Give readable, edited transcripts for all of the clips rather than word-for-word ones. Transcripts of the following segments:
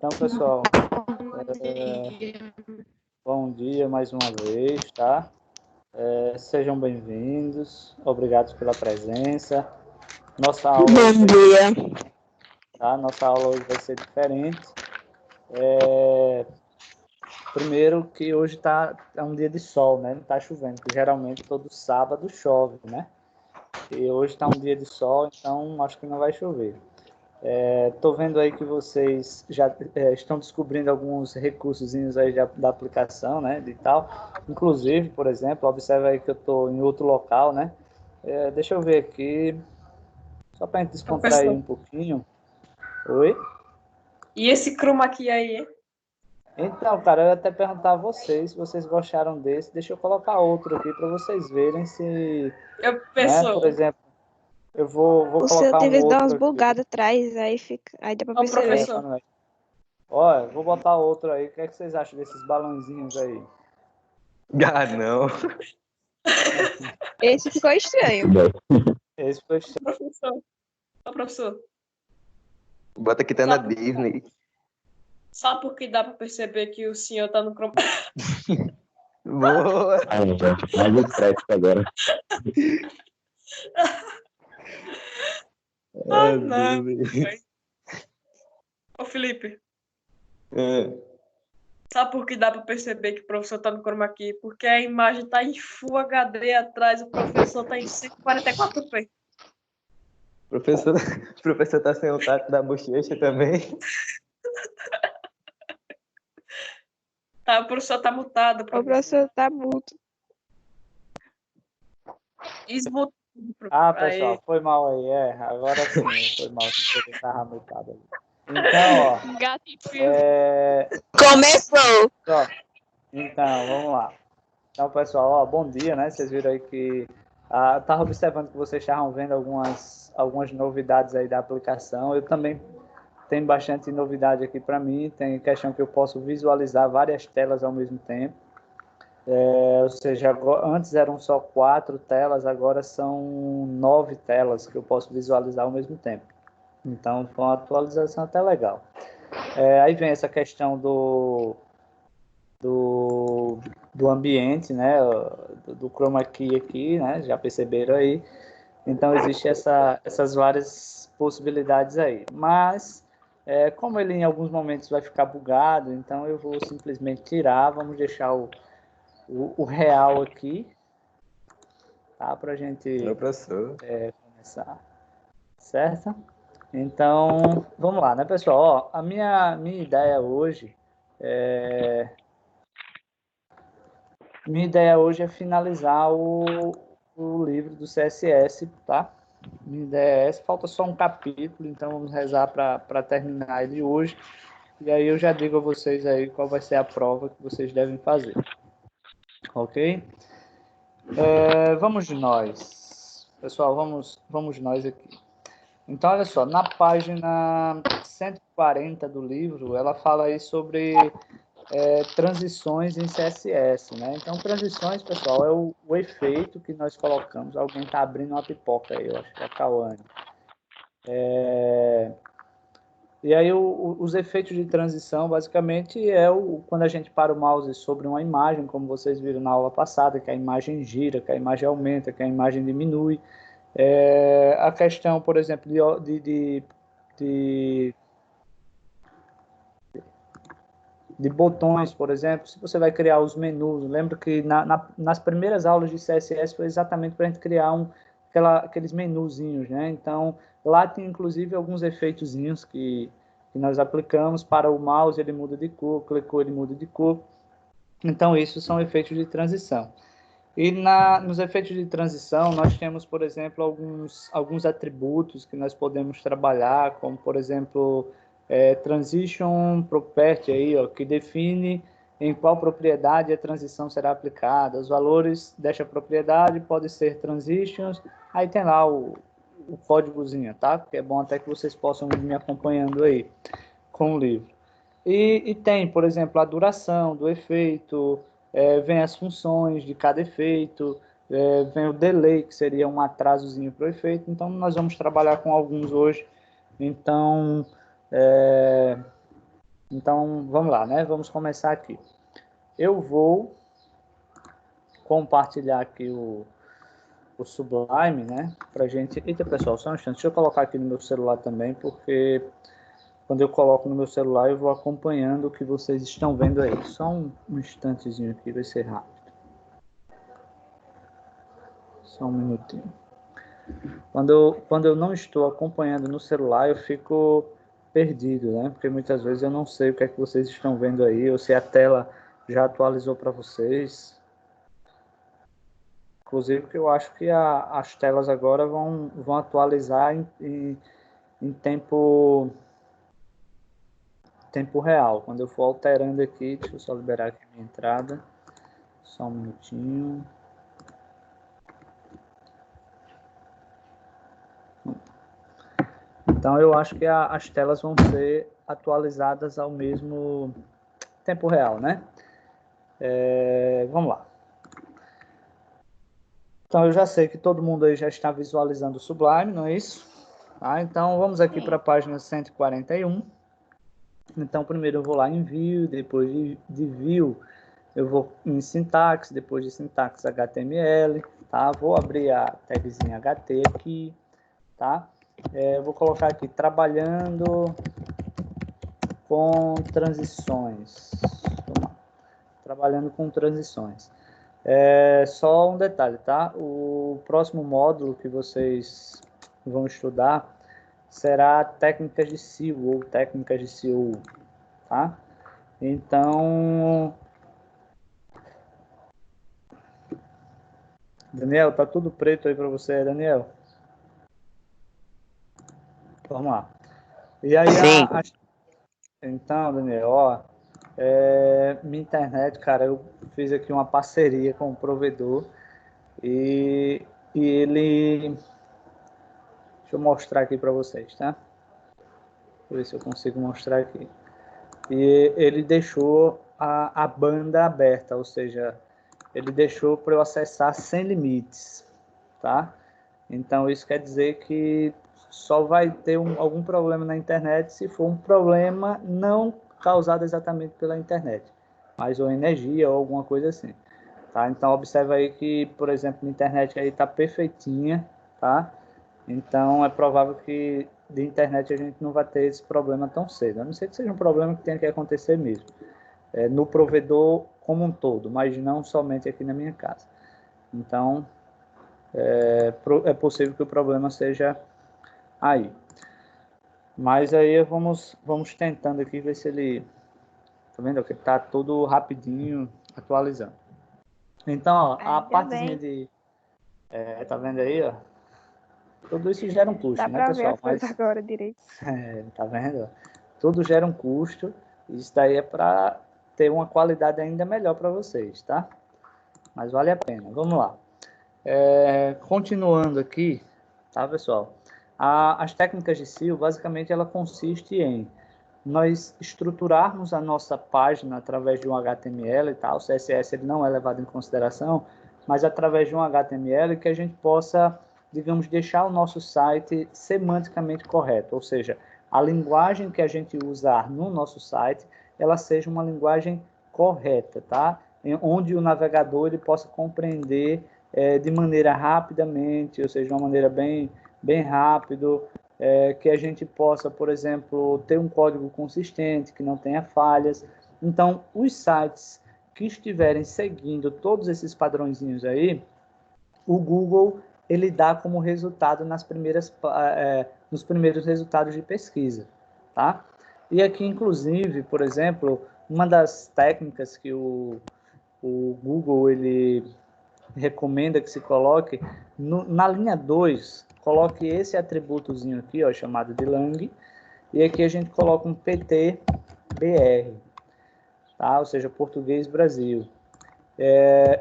Então, pessoal, Bom dia. bom dia mais uma vez, tá? Sejam bem-vindos, obrigado pela presença. Nossa aula Bom dia. tá? Nossa aula hoje vai ser diferente. Primeiro que hoje é um dia de sol, né? Não está chovendo, porque geralmente todo sábado chove, né? E hoje está um dia de sol, então acho que não vai chover. Estou vendo aí que vocês já estão descobrindo alguns recursos aí da aplicação, né, de tal. Inclusive, por exemplo, observa aí que eu estou em outro local, né? Deixa eu ver aqui, só para a gente descontrair um pouquinho. Oi? E esse chroma aqui aí, hein? Então, cara, eu ia até perguntar a vocês se vocês gostaram desse. Deixa eu colocar outro aqui para vocês verem se, Eu né, penso, por exemplo, eu vou O seu colocar um teve que dar umas outro aqui. bugadas atrás, aí dá pra ó, perceber. professor, Manuel. Olha, vou botar outro aí. O que é que vocês acham desses balãozinhos aí? Ah, não. Esse ficou estranho. Esse foi professor, ó, professor, Bota que tá na Disney. sabe por que dá para perceber que o senhor tá no chroma? Boa! Ai, gente, mais estresse agora. Ah, não. Ô, Felipe, sabe por que dá para perceber que o professor tá no chroma aqui? Porque a imagem tá em Full HD atrás, o professor tá em 144p. O professor tá sem o tato da bochecha também. Tá, o professor tá mutado, O professor tá mudo. Esmutado. Ah, pessoal, Aí. foi mal aí. Agora sim, foi mal. Eu tava mutado ali. Então, ó. Gato e fio. Começou! Ó, então, vamos lá. Então, pessoal, ó, bom dia, né? Vocês viram aí que tava observando que vocês estavam vendo algumas novidades aí da aplicação. Eu também tenho bastante novidade aqui para mim. Tem questão que eu posso visualizar várias telas ao mesmo tempo. Ou seja, antes eram só 4 telas, agora são 9 telas que eu posso visualizar ao mesmo tempo. Então, foi uma atualização até legal. Aí vem essa questão do ambiente, né? Do chroma key aqui, né? Já perceberam aí. Então, existe essas várias possibilidades aí. Mas, como ele em alguns momentos vai ficar bugado, então eu vou simplesmente tirar, vamos deixar o real aqui, tá? Para a gente Meu professor. começar, certo? Então, vamos lá, né, pessoal? Ó, a minha ideia hoje é finalizar o livro do CSS, tá? Minha ideia é essa. Falta só um capítulo, então vamos rezar para terminar ele hoje. E aí eu já digo a vocês aí qual vai ser a prova que vocês devem fazer. Ok? Vamos de nós. Pessoal, vamos de nós aqui. Então, olha só, na página 140 do livro, ela fala aí sobre transições em CSS, né? Então, transições, pessoal, é o efeito que nós colocamos. Alguém está abrindo uma pipoca aí, eu acho que é a Cauane. E aí, os efeitos de transição, basicamente, quando a gente para o mouse sobre uma imagem, como vocês viram na aula passada, que a imagem gira, que a imagem aumenta, que a imagem diminui. A questão, por exemplo, de botões, por exemplo, se você vai criar os menus, lembra que nas primeiras aulas de CSS foi exatamente para a gente criar aqueles menuzinhos, né? Então, lá tem inclusive alguns efeitozinhos que nós aplicamos. Para o mouse ele muda de cor, clicou ele muda de cor. Então, isso são efeitos de transição. E nos efeitos de transição, nós temos, por exemplo, alguns atributos que nós podemos trabalhar, como, por exemplo, Transition Property, aí, ó, que define em qual propriedade a transição será aplicada. Os valores desta propriedade podem ser transitions, aí tem lá o códigozinho, tá? Que é bom até que vocês possam ir me acompanhando aí com o livro. E tem, por exemplo, a duração do efeito, vem as funções de cada efeito, vem o delay, que seria um atrasozinho para o efeito. Então, nós vamos trabalhar com alguns hoje. Então, Então, vamos lá, né? Vamos começar aqui. Eu vou compartilhar aqui o Sublime, né? Pra gente... Eita, pessoal, só um instante. Deixa eu colocar aqui no meu celular também, porque quando eu coloco no meu celular, eu vou acompanhando o que vocês estão vendo aí. Só um instantezinho aqui, vai ser rápido. Só um minutinho. Quando eu não estou acompanhando no celular, eu fico perdido, né? Porque muitas vezes eu não sei o que é que vocês estão vendo aí, ou se a tela já atualizou para vocês. Inclusive, porque eu acho que as telas agora vão atualizar em tempo real. Quando eu for alterando aqui, deixa eu só liberar aqui a minha entrada. Só um minutinho. Então, eu acho que as telas vão ser atualizadas ao mesmo tempo real, né? Vamos lá. Então, eu já sei que todo mundo aí já está visualizando o Sublime, não é isso? Tá? Então, vamos aqui para a página 141. Então, primeiro eu vou lá em View, depois de View, eu vou em Sintaxe, depois de Sintaxe HTML, tá? Vou abrir a tagzinha HT aqui, tá? Eu vou colocar aqui, trabalhando com transições. Vamos lá. Trabalhando com transições. Só um detalhe, tá? O próximo módulo que vocês vão estudar será técnicas de SEO ou técnicas de SEO, tá? Então, Daniel, tá tudo preto aí para você, Daniel? Vamos lá. E aí, então, Daniel, ó, minha internet, cara, eu fiz aqui uma parceria com o provedor e ele... Deixa eu mostrar aqui para vocês, tá? Vou ver se eu consigo mostrar aqui. E ele deixou a banda aberta, ou seja, ele deixou para eu acessar sem limites, tá? Então, isso quer dizer que só vai ter algum problema na internet se for um problema não causado exatamente pela internet, mas ou energia ou alguma coisa assim, tá? Então, observa aí que, por exemplo, a internet aí está perfeitinha, tá? Então, é provável que de internet a gente não vai ter esse problema tão cedo. A não ser que seja um problema que tenha que acontecer mesmo. No provedor como um todo, mas não somente aqui na minha casa. Então, é possível que o problema seja aí. Mas aí vamos tentando aqui ver se ele... Tá vendo? Que tá tudo rapidinho atualizando. Então, ó, a partezinha de... tá vendo aí, ó? Tudo isso gera um custo, Dá né, pra ver pessoal? as coisas agora direito. Tá vendo? Tudo gera um custo. Isso daí é para ter uma qualidade ainda melhor para vocês, tá? Mas vale a pena. Vamos lá. Continuando aqui, tá, pessoal? As técnicas de SEO, basicamente, ela consiste em nós estruturarmos a nossa página através de um HTML e tal. O CSS ele não é levado em consideração, mas através de um HTML que a gente possa, digamos, deixar o nosso site semanticamente correto, ou seja, a linguagem que a gente usar no nosso site, ela seja uma linguagem correta, tá? Onde o navegador ele possa compreender de maneira rapidamente, ou seja, de uma maneira bem rápido, que a gente possa, por exemplo, ter um código consistente, que não tenha falhas. Então, os sites que estiverem seguindo todos esses padrõezinhos aí, o Google ele dá como resultado nos primeiros resultados de pesquisa, tá? E aqui, inclusive, por exemplo, uma das técnicas que o Google ele recomenda que se coloque, na linha 2, coloque esse atributozinho aqui, ó, chamado de lang, e aqui a gente coloca um PTBR, tá? Ou seja, Português Brasil.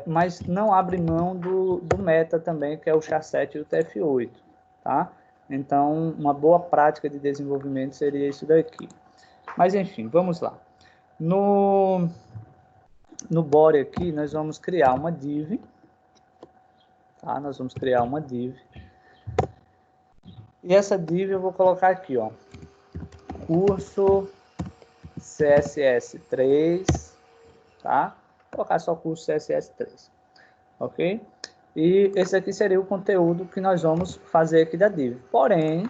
Mas não abre mão do meta também, que é o SHA-7 e o TF8, tá? Então, uma boa prática de desenvolvimento seria isso daqui. Mas, enfim, vamos lá. No body aqui, nós vamos criar uma div, tá? Nós vamos criar uma div. E essa div eu vou colocar aqui, ó. Curso CSS3, tá? Vou colocar só curso CSS3, ok? E esse aqui seria o conteúdo que nós vamos fazer aqui da div. Porém,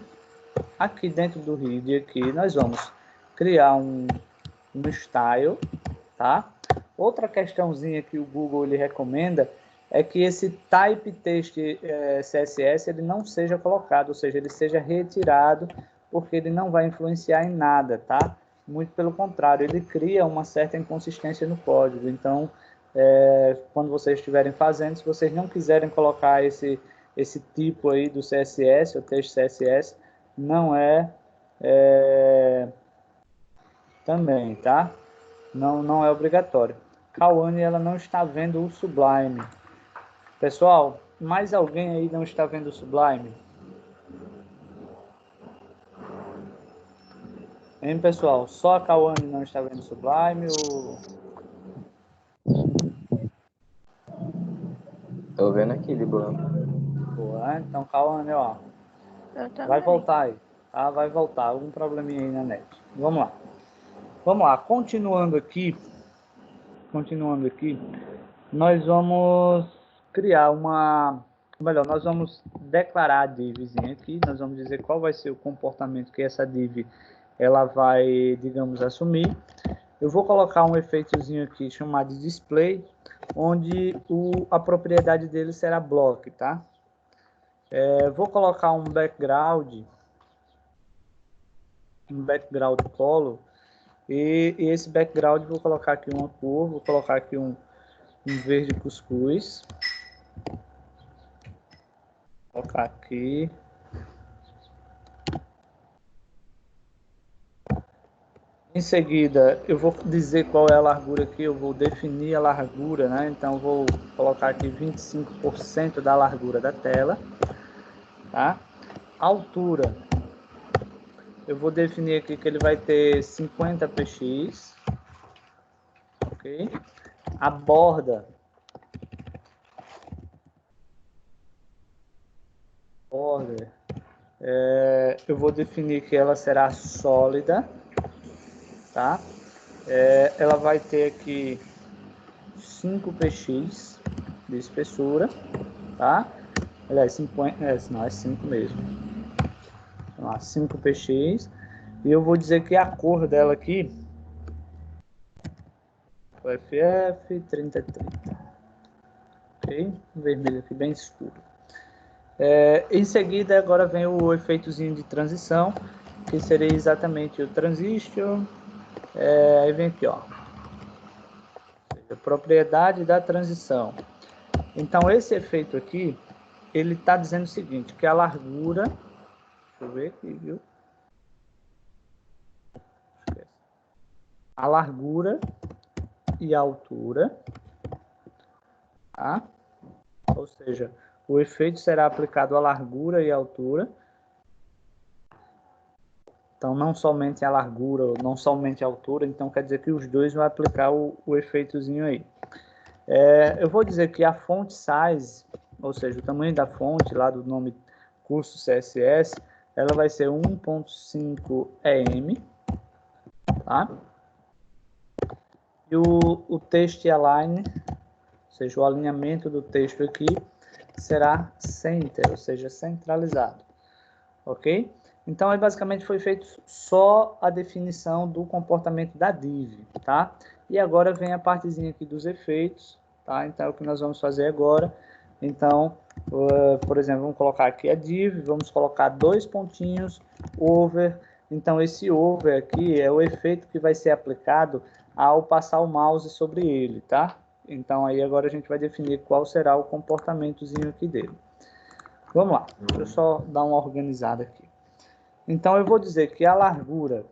aqui dentro do head aqui, nós vamos criar um style, tá? Outra questãozinha que o Google ele recomenda é que esse type text CSS ele não seja colocado, ou seja, ele seja retirado, porque ele não vai influenciar em nada, tá? Muito pelo contrário, ele cria uma certa inconsistência no código. Então, quando vocês estiverem fazendo, se vocês não quiserem colocar esse tipo aí do CSS, o texto CSS, não também, tá? Não é obrigatório. Cauane, ela não está vendo o Sublime. Pessoal, mais alguém aí não está vendo o Sublime? Hein, pessoal? Só a Cauane não está vendo o Sublime? Tô vendo aqui de boa. Boa, então, Cauane, ó. Eu também. Vai voltar aí, tá? Vai voltar. Algum probleminha aí na net. Vamos lá. Vamos lá. Continuando aqui, nós vamos criar nós vamos declarar a divzinha aqui, nós vamos dizer qual vai ser o comportamento que essa div ela vai, digamos, assumir. Eu vou colocar um efeitozinho aqui chamado de display, onde a propriedade dele será block, tá? Vou colocar um background color, e esse background vou colocar aqui uma cor, vou colocar aqui um verde cuscuz. Vou colocar aqui. Em seguida, eu vou dizer qual é a largura aqui, eu vou definir a largura, né? Então, vou colocar aqui 25% da largura da tela, tá? Altura, eu vou definir aqui que ele vai ter 50 px, ok? A borda, eu vou definir que ela será sólida, tá? Ela vai ter aqui 5 px de espessura, tá? Aliás, 50, não, é 5 mesmo. Vamos lá, 5 px. E eu vou dizer que a cor dela aqui, o FF 3030. Ok? Um vermelho aqui bem escuro. Em seguida, agora vem o efeitozinho de transição, que seria exatamente o transition. Aí vem aqui, ó. A propriedade da transição. Então, esse efeito aqui, ele está dizendo o seguinte, que a largura... Deixa eu ver aqui, viu? A largura e a altura, tá? Ou seja, o efeito será aplicado à largura e à altura. Então, não somente a largura, não somente a altura. Então, quer dizer que os dois vão aplicar o efeitozinho aí. Eu vou dizer que a font size, ou seja, o tamanho da fonte lá do nome curso CSS, ela vai ser 1.5 EM, tá? E o text align, ou seja, o alinhamento do texto aqui, será center, ou seja, centralizado, ok? Então, aí basicamente foi feito só a definição do comportamento da div, tá? E agora vem a partezinha aqui dos efeitos, tá? Então, é o que nós vamos fazer agora. Então, por exemplo, vamos colocar aqui a div, vamos colocar 2 pontinhos, over. Então, esse over aqui é o efeito que vai ser aplicado ao passar o mouse sobre ele, tá? Então, aí agora a gente vai definir qual será o comportamentozinho aqui dele. Vamos lá, deixa eu só dar uma organizada aqui. Então, eu vou dizer que a largura,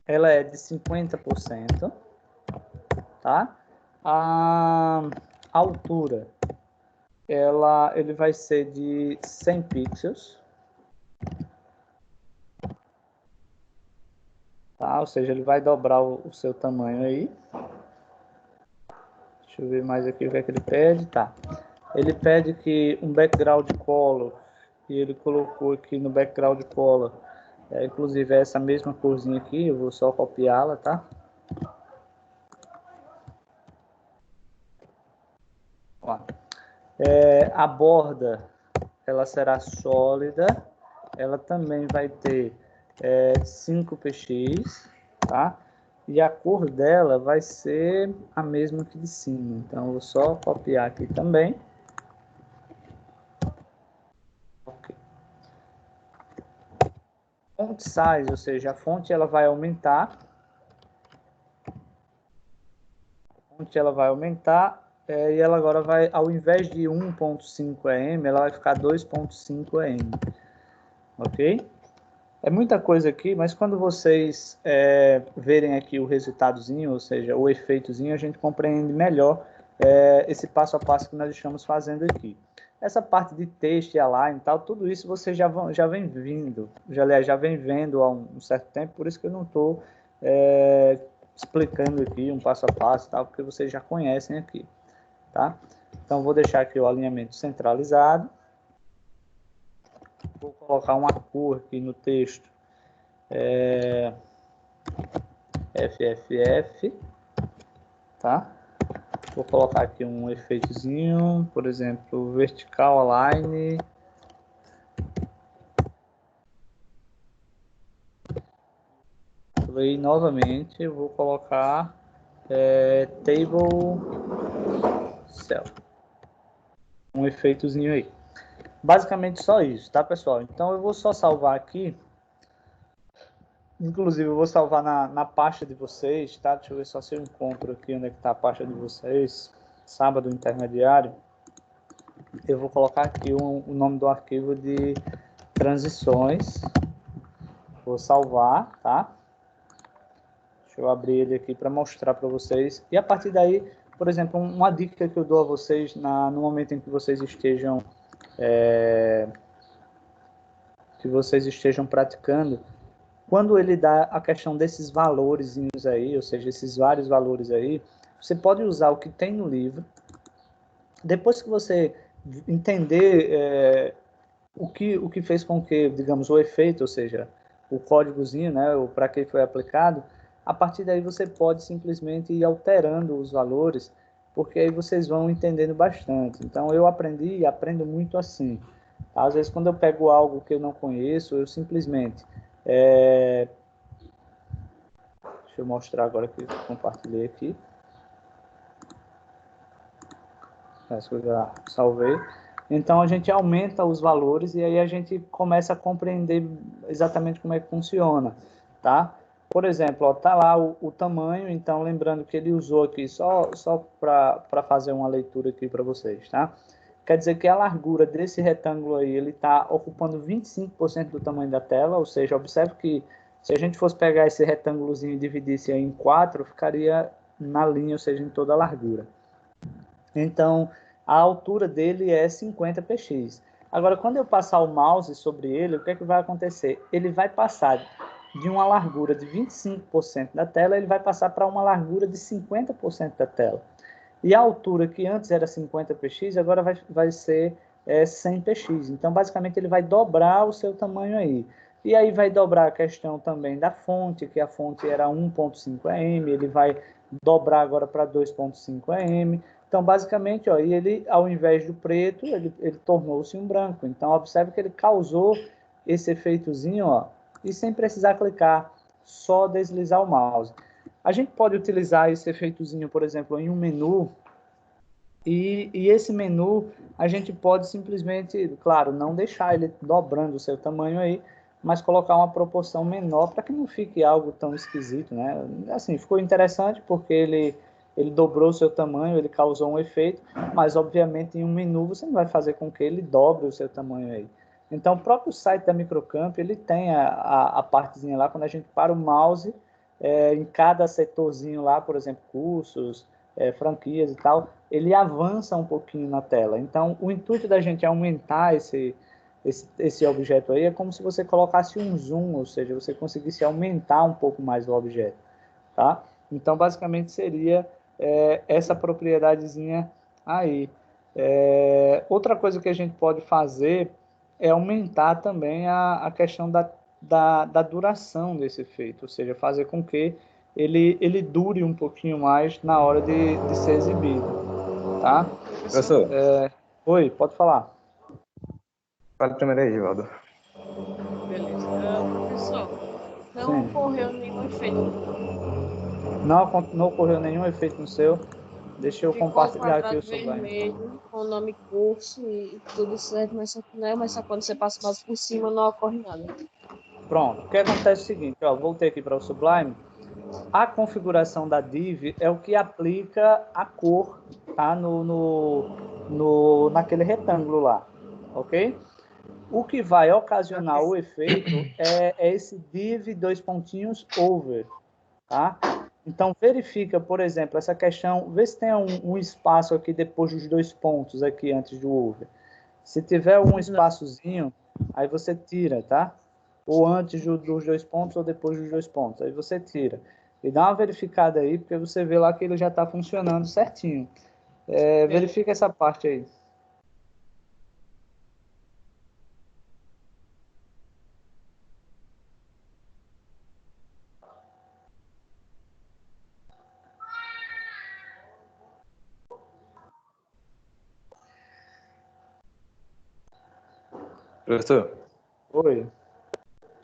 ela é de 50%, tá? A altura, ele vai ser de 100 pixels, tá? Ou seja, ele vai dobrar o seu tamanho aí. Deixa eu ver mais aqui o que é que ele pede. Tá. Ele pede que um background color, e ele colocou aqui no background color Inclusive é essa mesma corzinha aqui, eu vou só copiá-la, tá? Ó. A borda, ela será sólida, ela também vai ter 5px, tá? E a cor dela vai ser a mesma que de cima. Então, eu vou só copiar aqui também. Ok. Font size, ou seja, a fonte ela vai aumentar. A fonte ela vai aumentar e ela agora vai, ao invés de 1.5 em, ela vai ficar 2.5 em. Ok? É muita coisa aqui, mas quando vocês verem aqui o resultadozinho, ou seja, o efeitozinho, a gente compreende melhor esse passo a passo que nós estamos fazendo aqui. Essa parte de texto e align e tal, tudo isso você já vem vindo, já vem vendo há um certo tempo, por isso que eu não estou explicando aqui um passo a passo, tal, porque vocês já conhecem aqui, tá? Então, vou deixar aqui o alinhamento centralizado. Vou colocar uma cor aqui no texto, FFF, tá? Vou colocar aqui um efeitozinho, por exemplo, vertical align. E novamente eu vou colocar table cell. Um efeitozinho aí. Basicamente só isso, tá, pessoal? Então eu vou só salvar aqui. Inclusive eu vou salvar na pasta de vocês, tá? Deixa eu ver só se eu encontro aqui onde é que tá a pasta de vocês. Sábado intermediário. Eu vou colocar aqui o nome do arquivo de transições. Vou salvar, tá? Deixa eu abrir ele aqui para mostrar para vocês. E a partir daí, por exemplo, uma dica que eu dou a vocês no momento em que vocês estejam praticando, quando ele dá a questão desses valores aí, ou seja, esses vários valores aí, você pode usar o que tem no livro. Depois que você entender o que fez com que, digamos, o efeito, ou seja, o códigozinho, né, para que foi aplicado, a partir daí você pode simplesmente ir alterando os valores, porque aí vocês vão entendendo bastante. Então, eu aprendi e aprendo muito assim. Às vezes, quando eu pego algo que eu não conheço, eu simplesmente... Deixa eu mostrar agora que eu compartilhei aqui. Essa eu já salvei. Então, a gente aumenta os valores e aí a gente começa a compreender exatamente como é que funciona, tá? Por exemplo, tá lá o tamanho, então, lembrando que ele usou aqui só para fazer uma leitura aqui para vocês, tá? Quer dizer que a largura desse retângulo aí, ele está ocupando 25% do tamanho da tela, ou seja, observe que se a gente fosse pegar esse retângulozinho e dividisse em 4, ficaria na linha, ou seja, em toda a largura. Então, a altura dele é 50px. Agora, quando eu passar o mouse sobre ele, o que é que vai acontecer? Ele vai passar de uma largura de 25% da tela, ele vai passar para uma largura de 50% da tela. E a altura que antes era 50px, agora vai ser 100px. Então, basicamente, ele vai dobrar o seu tamanho aí. E aí vai dobrar a questão também da fonte, que a fonte era 1.5 em, ele vai dobrar agora para 2.5 em. Então, basicamente, ó, ele, ao invés do preto, ele tornou-se um branco. Então, observe que ele causou esse efeitozinho, ó, e sem precisar clicar, só deslizar o mouse. A gente pode utilizar esse efeitozinho, por exemplo, em um menu, e esse menu a gente pode simplesmente, claro, não deixar ele dobrando o seu tamanho aí, mas colocar uma proporção menor para que não fique algo tão esquisito, né? Assim, ficou interessante porque ele dobrou o seu tamanho, ele causou um efeito, mas obviamente em um menu você não vai fazer com que ele dobre o seu tamanho aí. Então, o próprio site da Microcamp, ele tem a partezinha lá, quando a gente para o mouse, em cada setorzinho lá, por exemplo, cursos, franquias e tal, ele avança um pouquinho na tela. Então, o intuito da gente aumentar esse objeto aí é como se você colocasse um zoom, ou seja, você conseguisse aumentar um pouco mais o objeto, tá? Então, basicamente, seria essa propriedadezinha aí. Outra coisa que a gente pode fazer é aumentar também a questão da duração desse efeito, ou seja, fazer com que ele dure um pouquinho mais na hora de ser exibido, tá? Professor, Oi, pode falar. fale primeiro aí, Givaldo. Beleza. Professor, não Sim. ocorreu nenhum efeito. Não ocorreu nenhum efeito no seu. Deixa eu Ficou um compartilhar aqui quadrado o Sublime. vermelho com o nome curso e tudo certo, mas só quando você passa o mouse por cima não ocorre nada. Pronto. O que acontece é o seguinte, ó, voltei aqui para o Sublime. A configuração da div é o que aplica a cor, tá? Naquele retângulo lá, ok? O que vai ocasionar o efeito é esse div dois pontinhos over, tá? Então, verifica, por exemplo, essa questão, vê se tem um espaço aqui depois dos dois pontos aqui antes do over. Se tiver um espaçozinho, aí você tira, tá? Ou antes dos dois pontos ou depois dos dois pontos. Aí você tira. E dá uma verificada aí, porque você vê lá que ele já está funcionando certinho. Verifica essa parte aí. Professor, Oi.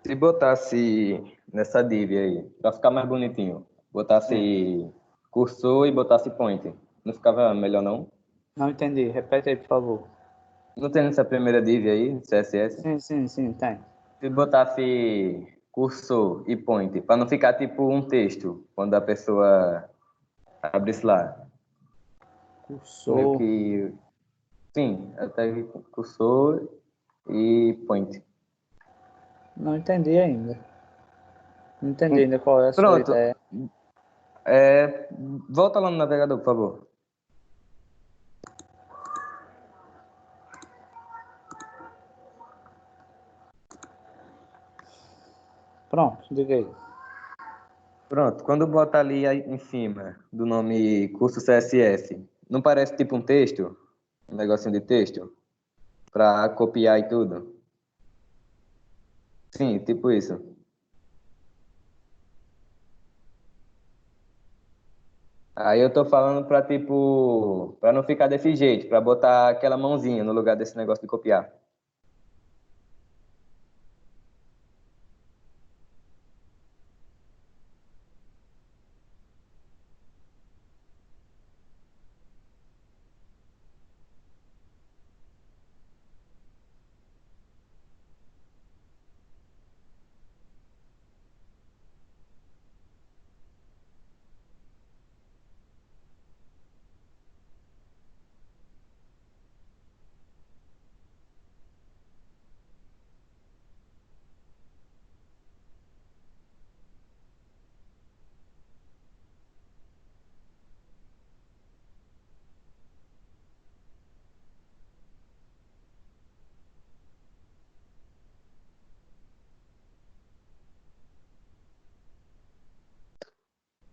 se botasse nessa div aí, pra ficar mais bonitinho, botasse cursor e botasse point, não ficava melhor não? Não entendi. Repete aí, por favor. Não tem nessa primeira div aí, CSS? Sim, tem. Se botasse cursor e point, para não ficar tipo um texto, quando a pessoa abrisse lá. Meio Cursor. que. Sim, até cursor e point. Não entendi ainda. Não entendi ainda qual é a sua Pronto. ideia. Volta lá no navegador, por favor. Pronto, diga aí. Pronto, quando bota ali aí em cima do nome curso CSS, não parece tipo um texto? Um negocinho de texto? Para copiar e tudo? Sim, tipo isso. Aí eu tô falando pra, tipo, pra não ficar desse jeito, pra botar aquela mãozinha no lugar desse negócio de copiar.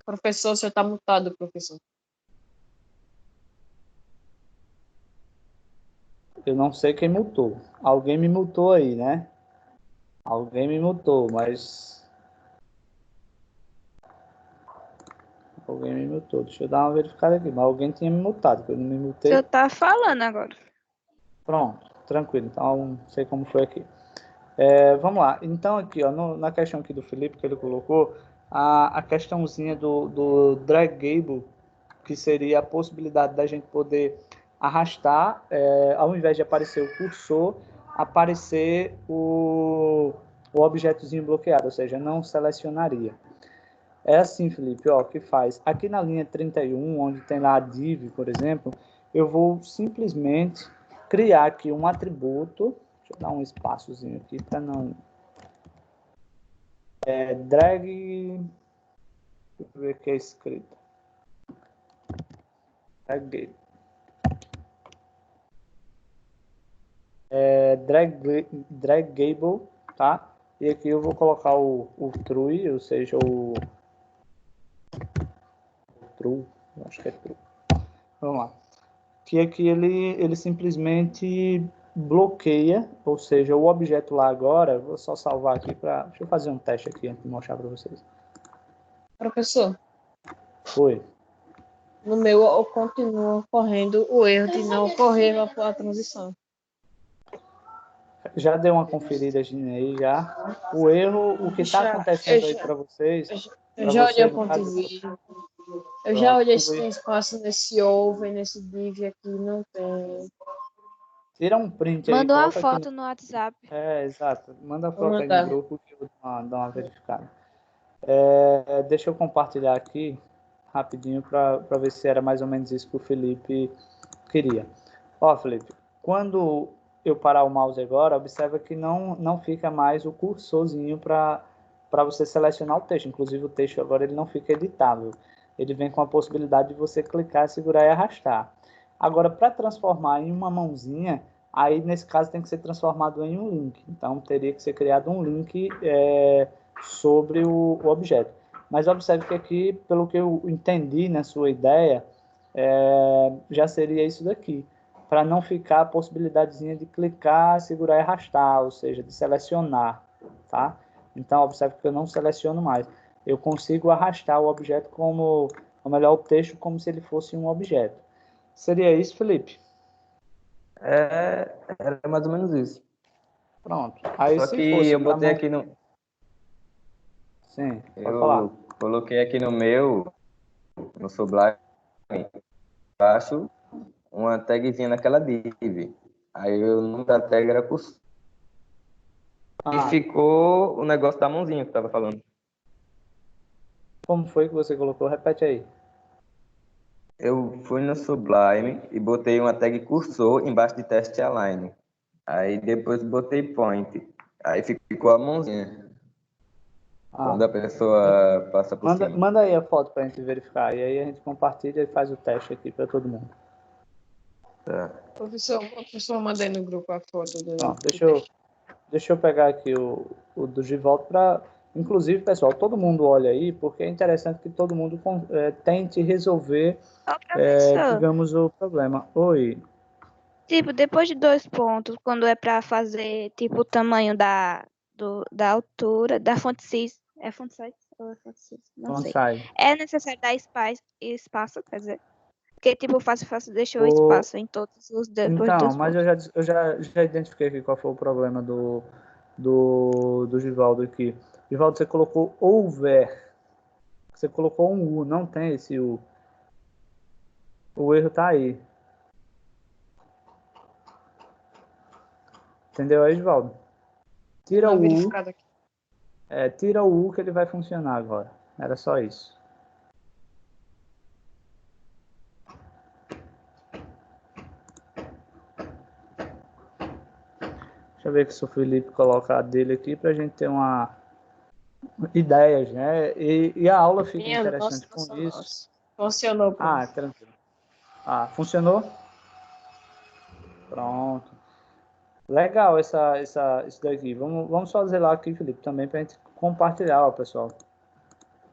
Professor, você está mutado, professor. Eu não sei quem multou. Alguém me multou aí, né? Alguém me multou, mas... Alguém me multou. Deixa eu dar uma verificada aqui. Mas alguém tinha me multado, que eu não me O multei. senhor tá falando agora. Pronto, tranquilo. Então, não sei como foi aqui. Vamos lá. Então, aqui, ó, na questão aqui do Felipe, que ele colocou, a questãozinha do draggable, que seria a possibilidade da gente poder arrastar, ao invés de aparecer o cursor, aparecer o objetozinho bloqueado, ou seja, não selecionaria. É assim, Felipe, ó, que faz. Aqui na linha 31, onde tem lá a div, por exemplo, eu vou simplesmente criar aqui um atributo. Deixa eu dar um espaçozinho aqui para não... drag... Deixa eu ver o que é escrito. Drag... draggable, tá? E aqui eu vou colocar o true, ou seja, o true, acho que é true. Vamos lá. Que aqui ele simplesmente bloqueia, ou seja, o objeto lá agora, vou só salvar aqui para... Deixa eu fazer um teste aqui antes de mostrar para vocês. Professor, Foi. no meu eu continuo correndo o erro de não ocorrer a transição. Já deu uma conferida aí já. O erro, o que está Já, acontecendo eu aí já. para vocês, Eu para já você, olhei o no ponto caso, de vídeo. Eu já olhei se o tem erro, espaço nesse over, nesse div aqui, não tem. tira um print aí, Manda uma coloca aqui. foto no WhatsApp. Exato. Manda a Vou foto aí no mandar. grupo que eu dar uma verificada. Deixa eu compartilhar aqui rapidinho para ver se era mais ou menos isso que o Felipe queria. Ó, Felipe, quando eu parar o mouse agora, observa que não fica mais o cursorzinho para você selecionar o texto. Inclusive, o texto agora ele não fica editável. Ele vem com a possibilidade de você clicar, segurar e arrastar. Agora, para transformar em uma mãozinha, aí nesse caso tem que ser transformado em um link. Então, teria que ser criado um link sobre o objeto. Mas observe que aqui, pelo que eu entendi na sua ideia, já seria isso daqui, para não ficar a possibilidadezinha de clicar, segurar e arrastar, ou seja, de selecionar, tá? Então, observe que eu não seleciono mais. Eu consigo arrastar o objeto como, ou melhor, o texto como se ele fosse um objeto. Seria isso, Felipe? Era mais ou menos isso. Pronto. Aí, Só se que fosse eu para botei mão... aqui no. Sim, pode falar. Eu coloquei aqui no meu, no Sublime, embaixo, uma tagzinha naquela div. Aí o nome da tag era cursor. E ficou o negócio da mãozinha que eu tava falando. Como foi que você colocou? Repete aí. Eu fui no Sublime e botei uma tag cursor embaixo de test align. Aí depois botei point. Aí ficou a mãozinha. Quando a pessoa passa por cima. Manda aí a foto para a gente verificar. E aí a gente compartilha e faz o teste aqui para todo mundo. Tá. Professor, mandei no grupo a foto do. Pronto, deixa eu pegar aqui o do Givaldo para... Inclusive, pessoal, todo mundo olha aí, porque é interessante que todo mundo tente resolver, Ô, professor, digamos, o problema. Oi. tipo, depois de 2 pontos, quando é pra fazer, tipo, o tamanho da altura, da fonte 6, é fonte 6 ou é fonte 6? Não sei. Sai. É necessário dar espaço, quer dizer, porque, tipo, o fácil deixou O... espaço em todos os depois de Então, 2 mas pontos. eu já identifiquei aqui qual foi o problema do Givaldo aqui. Givaldo, você colocou over. Você colocou um U, não tem esse U. O erro tá aí. Entendeu aí, Givaldo? Tira o U. Tira o U que ele vai funcionar agora. Era só isso. Deixa eu ver se o Felipe coloca a dele aqui para a gente ter uma ideias, né? E a aula fica interessante com isso. Funcionou. Tranquilo. Funcionou? Pronto. Legal isso daqui. Vamos fazer lá aqui, Felipe, também para a gente compartilhar, ó, pessoal.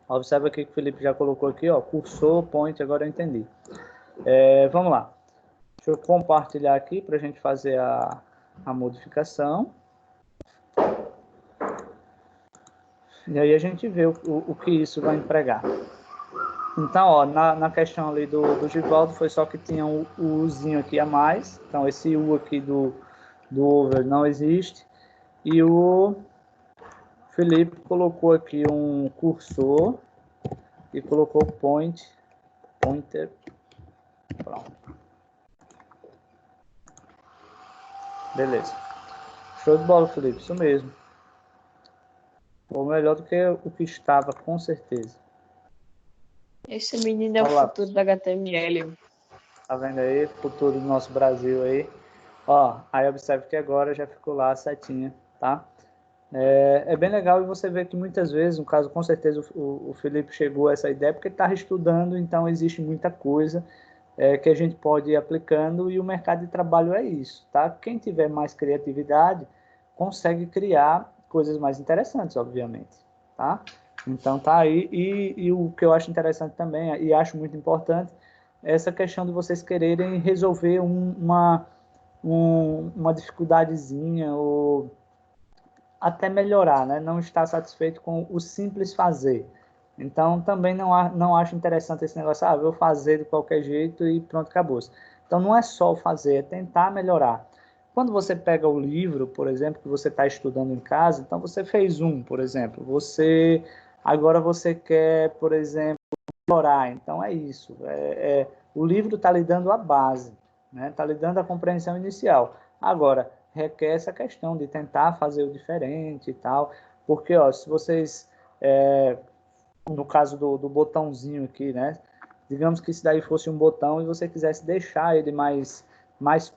Observa aqui que o Felipe já colocou aqui, ó, cursor, point, agora eu entendi. Vamos lá. Deixa eu compartilhar aqui para a gente fazer a modificação. E aí a gente vê o que isso vai empregar. Então, ó, na questão ali do Givaldo, foi só que tinha o Uzinho aqui a mais. Então, esse U aqui do over não existe. E o Felipe colocou aqui um cursor e colocou pointer. Pronto. Beleza. Show de bola, Felipe. Isso mesmo. Ou melhor do que o que estava, com certeza. Esse menino é o futuro da HTML. Tá vendo aí? Futuro do nosso Brasil aí. Ó, aí observe que agora já ficou lá a setinha, tá? É bem legal e você vê que muitas vezes, no caso, com certeza o Felipe chegou a essa ideia porque ele estava estudando, então existe muita coisa que a gente pode ir aplicando e o mercado de trabalho é isso, tá? Quem tiver mais criatividade consegue criar coisas mais interessantes, obviamente, tá? Então tá aí, e o que eu acho interessante também, e acho muito importante, é essa questão de vocês quererem resolver um uma dificuldadezinha ou até melhorar, né? Não está satisfeito com o simples fazer. Então, também não acho interessante esse negócio, vou fazer de qualquer jeito e pronto, acabou. Então, não é só fazer, é tentar melhorar. Quando você pega o livro, por exemplo, que você está estudando em casa, então você fez por exemplo, agora você quer, por exemplo, melhorar, então é isso. O livro está lhe dando a base, né? Está lhe dando a compreensão inicial. Agora, requer essa questão de tentar fazer o diferente e tal, porque, se vocês... no caso do botãozinho aqui, né? Digamos que isso daí fosse um botão e você quisesse deixar ele mais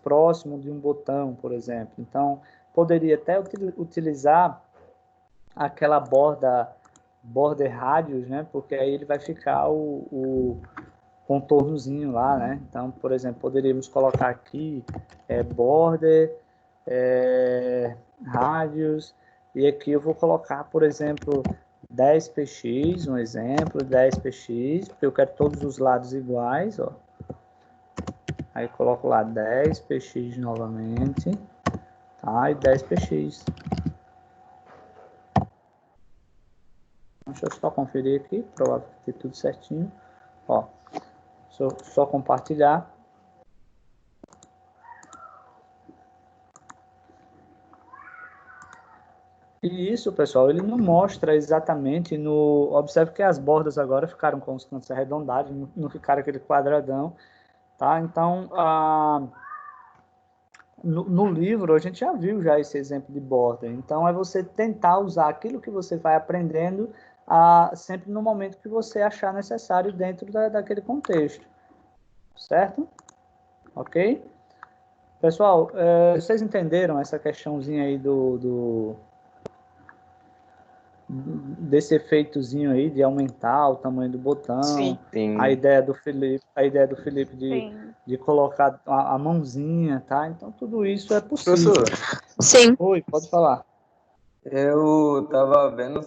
próximo de um botão, por exemplo. Então, poderia até utilizar aquela border radius, né? Porque aí ele vai ficar o contornozinho lá, né? Então, por exemplo, poderíamos colocar aqui border, radius, e aqui eu vou colocar, por exemplo, 10px, um exemplo, 10px, porque eu quero todos os lados iguais, ó. Aí coloco lá 10px novamente, tá? E 10px. Deixa eu só conferir aqui, provável que tenha tudo certinho. Ó, só compartilhar. E isso, pessoal, ele não mostra exatamente no... Observe que as bordas agora ficaram com os cantos arredondados, não ficaram aquele quadradão, tá? Então, no livro, a gente já viu já esse exemplo de borda. Então, é você tentar usar aquilo que você vai aprendendo sempre no momento que você achar necessário dentro daquele contexto. Certo? Ok? Pessoal, vocês entenderam essa questãozinha aí desse efeitozinho aí de aumentar o tamanho do botão? Sim. A ideia do Felipe de colocar a mãozinha, tá? Então, tudo isso é possível. Professor, Sim. Oi, pode falar. eu tava vendo,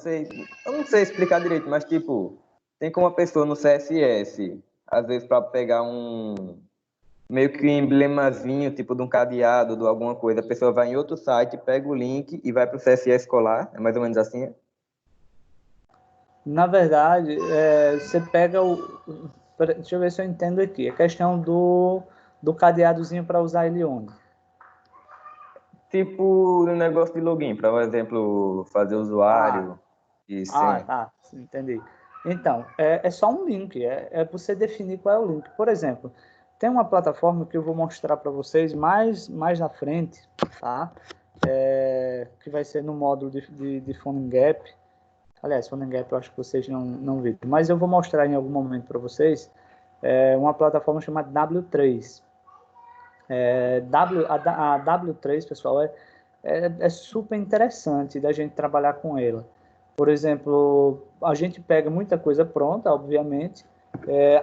eu não sei explicar direito, mas tipo, tem como uma pessoa no CSS, às vezes para pegar meio que um emblemazinho, tipo de um cadeado, de alguma coisa, a pessoa vai em outro site, pega o link e vai para o CSS colar, é mais ou menos assim? Na verdade, você pega deixa eu ver se eu entendo aqui. A questão do cadeadozinho para usar ele onde? Tipo um negócio de login, para, por exemplo, fazer usuário e senha. Tá, entendi. Então, é só um link, é você definir qual é o link. Por exemplo, tem uma plataforma que eu vou mostrar para vocês mais na frente, tá? Que vai ser no módulo de PhoneGap. Aliás, PhoneGap eu acho que vocês não viram, mas eu vou mostrar em algum momento para vocês uma plataforma chamada W3. A W3, pessoal, é super interessante da gente trabalhar com ela. Por exemplo, a gente pega muita coisa pronta, obviamente,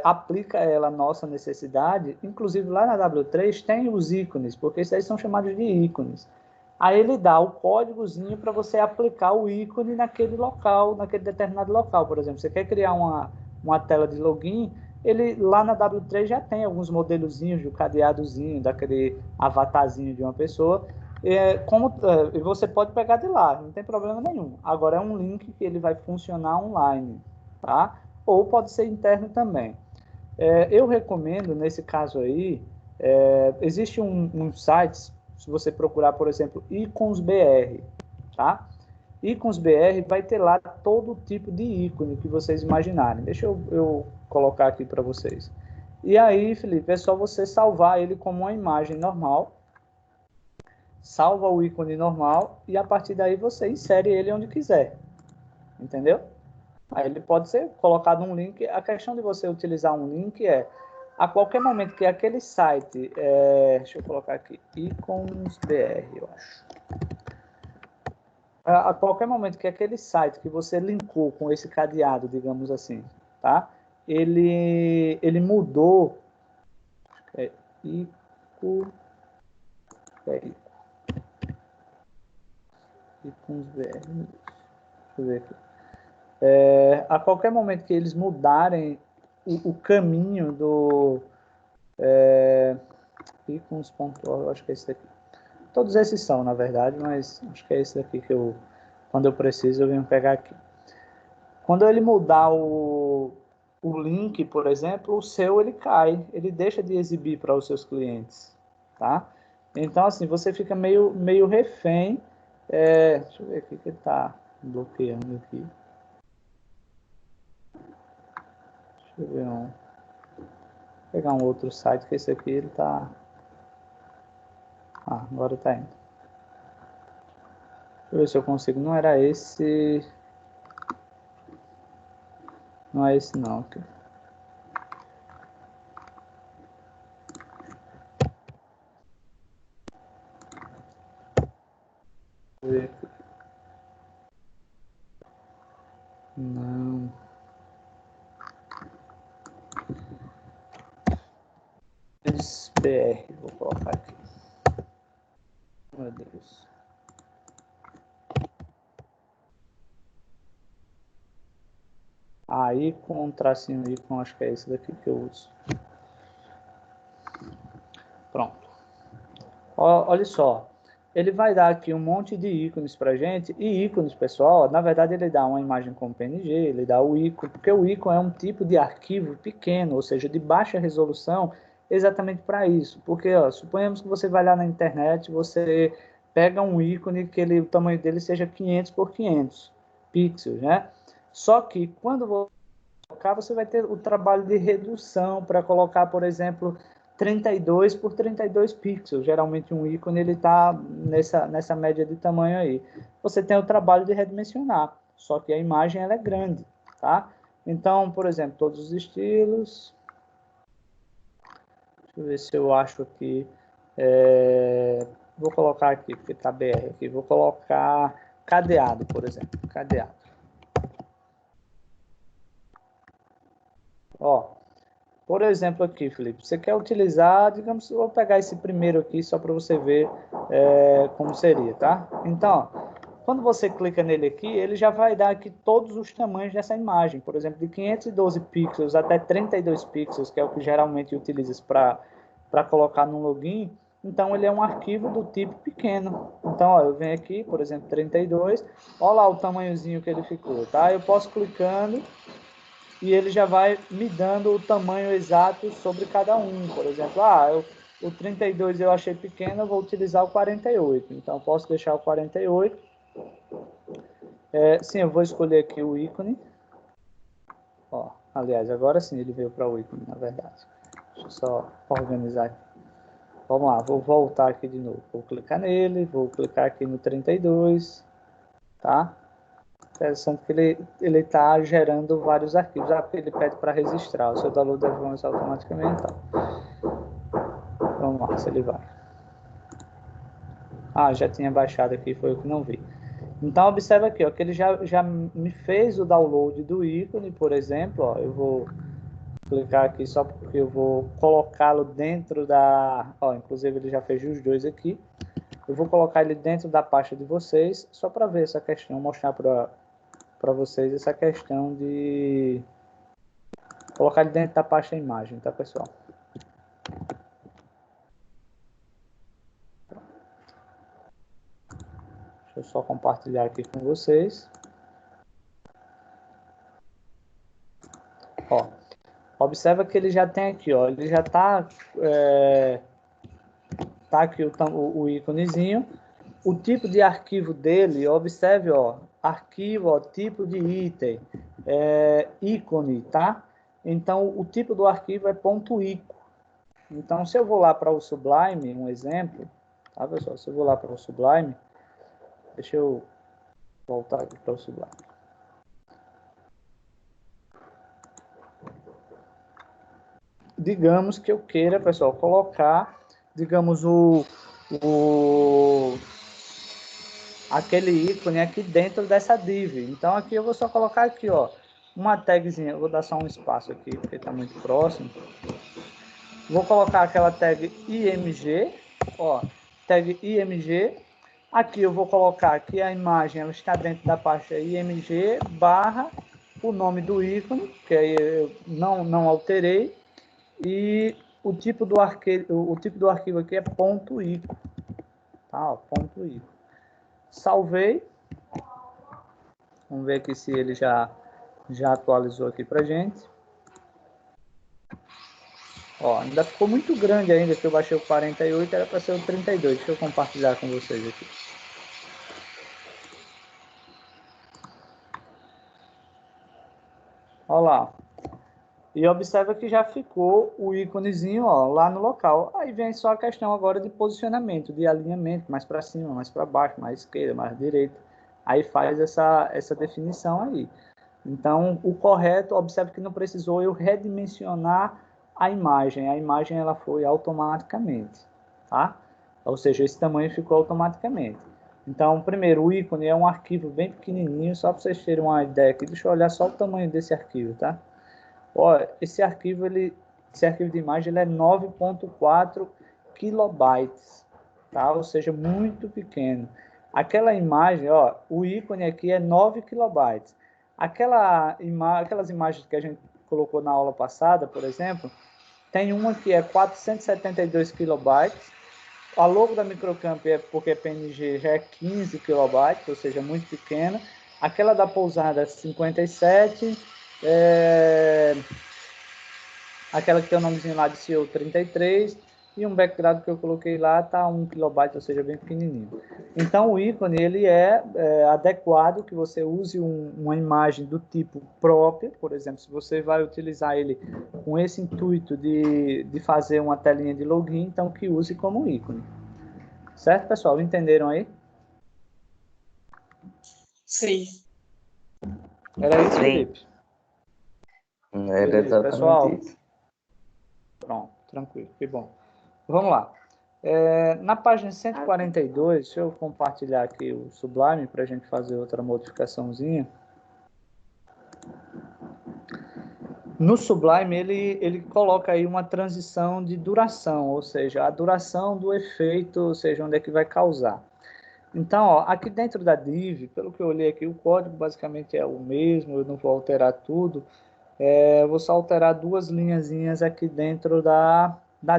aplica ela à nossa necessidade, inclusive lá na W3 tem os ícones, porque esses aí são chamados de ícones. Aí ele dá o códigozinho para você aplicar o ícone naquele local, naquele determinado local. Por exemplo, você quer criar uma tela de login, ele lá na W3 já tem alguns modelozinhos de cadeadozinho, daquele avatarzinho de uma pessoa, e você pode pegar de lá, não tem problema nenhum. Agora é um link que ele vai funcionar online, tá? Ou pode ser interno também. Eu recomendo, nesse caso aí, existe um site, se você procurar, por exemplo, IconsBR, tá? IconsBR vai ter lá todo tipo de ícone que vocês imaginarem. Deixa eu colocar aqui para vocês. E aí, Felipe, é só você salvar ele como uma imagem normal, salva o ícone normal e a partir daí você insere ele onde quiser, entendeu? Aí ele pode ser colocado um link. A questão de você utilizar um link a qualquer momento que aquele site, deixa eu colocar aqui, IconsBR, eu acho. A qualquer momento que aquele site que você linkou com esse cadeado, digamos assim, tá? Ele mudou. IconsBR. Deixa eu ver aqui. A qualquer momento que eles mudarem o caminho icons.org, eu acho que é esse daqui. Todos esses são, na verdade, mas acho que é esse daqui que eu, quando eu preciso, eu venho pegar aqui. Quando ele mudar o link, por exemplo, o seu ele cai, ele deixa de exibir para os seus clientes, tá? Então, assim, você fica meio refém. Deixa eu ver aqui que ele está bloqueando aqui. Deixa eu ver vou pegar um outro site, que esse aqui ele está... agora está indo. Deixa eu ver se eu consigo. Não era esse... Não é esse não. Aqui. Não. BR, vou colocar aqui. Meu Deus. Icon, tracinho icon, acho que é esse daqui que eu uso. Pronto. Olha só. Ele vai dar aqui um monte de ícones para gente. E ícones, pessoal, na verdade ele dá uma imagem com PNG, ele dá o ícone, porque o ícone é um tipo de arquivo pequeno, ou seja, de baixa resolução, exatamente para isso. Porque, suponhamos que você vai lá na internet, você pega um ícone que o tamanho dele seja 500 por 500 pixels, né? Só que quando você colocar, você vai ter o trabalho de redução para colocar, por exemplo, 32 por 32 pixels. Geralmente um ícone ele está nessa média de tamanho aí. Você tem o trabalho de redimensionar, só que a imagem ela é grande, tá? Então, por exemplo, todos os estilos. Deixa eu ver se eu acho aqui. Vou colocar aqui, porque está BR aqui. Vou colocar cadeado, por exemplo. Cadeado. Por exemplo aqui, Felipe, você quer utilizar, digamos, eu vou pegar esse primeiro aqui só para você ver como seria, tá? Então, quando você clica nele aqui, ele já vai dar aqui todos os tamanhos dessa imagem. Por exemplo, de 512 pixels até 32 pixels, que é o que geralmente utiliza para colocar no login. Então, ele é um arquivo do tipo pequeno. Então, eu venho aqui, por exemplo, 32. Olha lá o tamanhozinho que ele ficou, tá? Eu posso clicando e ele já vai me dando o tamanho exato sobre cada um. Por exemplo, o 32 eu achei pequeno, eu vou utilizar o 48. Então, eu posso deixar o 48. Sim, eu vou escolher aqui o ícone. Aliás, agora sim ele veio para o ícone, na verdade. Deixa eu só organizar aqui. Vamos lá, vou voltar aqui de novo. Vou clicar nele, vou clicar aqui no 32, tá? Interessante que ele está gerando vários arquivos. Porque ele pede para registrar. O seu download deve avançar automaticamente. Tá? Vamos lá, se ele vai. Já tinha baixado aqui, foi eu que não vi. Então, observa aqui, que ele já me fez o download do ícone, por exemplo. Eu vou clicar aqui só porque eu vou colocá-lo dentro da... inclusive, ele já fez os dois aqui. Eu vou colocar ele dentro da pasta de vocês, só para ver essa questão, mostrar para vocês essa questão de colocar ele dentro da pasta imagem, tá, pessoal? Deixa eu só compartilhar aqui com vocês. Observa que ele já tem aqui, ele já tá aqui o íconezinho. O tipo de arquivo dele, observe, arquivo, tipo de item, ícone, tá? Então, o tipo do arquivo é .ico. Então, se eu vou lá para o Sublime, um exemplo, tá, pessoal? Se eu vou lá para o Sublime, deixa eu voltar aqui para o Sublime. Digamos que eu queira, pessoal, colocar, digamos, aquele ícone aqui dentro dessa div. Então, aqui eu vou só colocar aqui, uma tagzinha. Eu vou dar só um espaço aqui, porque está muito próximo. Vou colocar aquela tag img, tag img. Aqui eu vou colocar que a imagem ela está dentro da pasta img barra o nome do ícone, que aí eu não alterei. E o tipo do arquivo aqui é ponto .ico, tá? Ó, ponto .ico. Salvei. Vamos ver aqui se ele já atualizou aqui pra gente. Ó, ainda ficou muito grande ainda, que eu baixei o 48, era para ser o 32. Deixa eu compartilhar com vocês aqui. Olha lá. E observa que já ficou o íconezinho, ó, lá no local. Aí vem só a questão agora de posicionamento, de alinhamento, mais para cima, mais para baixo, mais esquerda, mais direita. Aí faz essa definição aí. Então, o correto, observe que não precisou eu redimensionar a imagem ela foi automaticamente, tá? Ou seja, esse tamanho ficou automaticamente. Então, primeiro, o ícone é um arquivo bem pequenininho, só para vocês terem uma ideia aqui. Deixa eu olhar só o tamanho desse arquivo, tá? Ó, esse arquivo de imagem, ele é 9.4 kilobytes, tá? Ou seja, muito pequeno. Aquela imagem, ó, o ícone aqui é 9 kilobytes. Aquelas imagens que a gente colocou na aula passada, por exemplo, tem uma que é 472 kilobytes. A logo da Microcamp é porque é PNG, já é 15 kilobytes, ou seja, muito pequena. Aquela da pousada é 57. Aquela que tem o nomezinho lá de CEO 33. E um background que eu coloquei lá está 1 kilobyte, ou seja, bem pequenininho. Então, o ícone ele é adequado que você use uma imagem do tipo própria. Por exemplo, se você vai utilizar ele com esse intuito de fazer uma telinha de login, então que use como ícone. Certo, pessoal? Entenderam aí? Sim. Era isso, Sim. Felipe? Era Beleza, exatamente pessoal. isso. Pronto, tranquilo, que bom. Vamos lá. Na página 142, deixa eu compartilhar aqui o Sublime para a gente fazer outra modificaçãozinha. No Sublime, ele coloca aí uma transição de duração, ou seja, a duração do efeito, ou seja, onde é que vai causar. Então, ó, aqui dentro da div, pelo que eu olhei aqui, o código basicamente é o mesmo, eu não vou alterar tudo. Eu vou só alterar duas linhazinhas aqui dentro da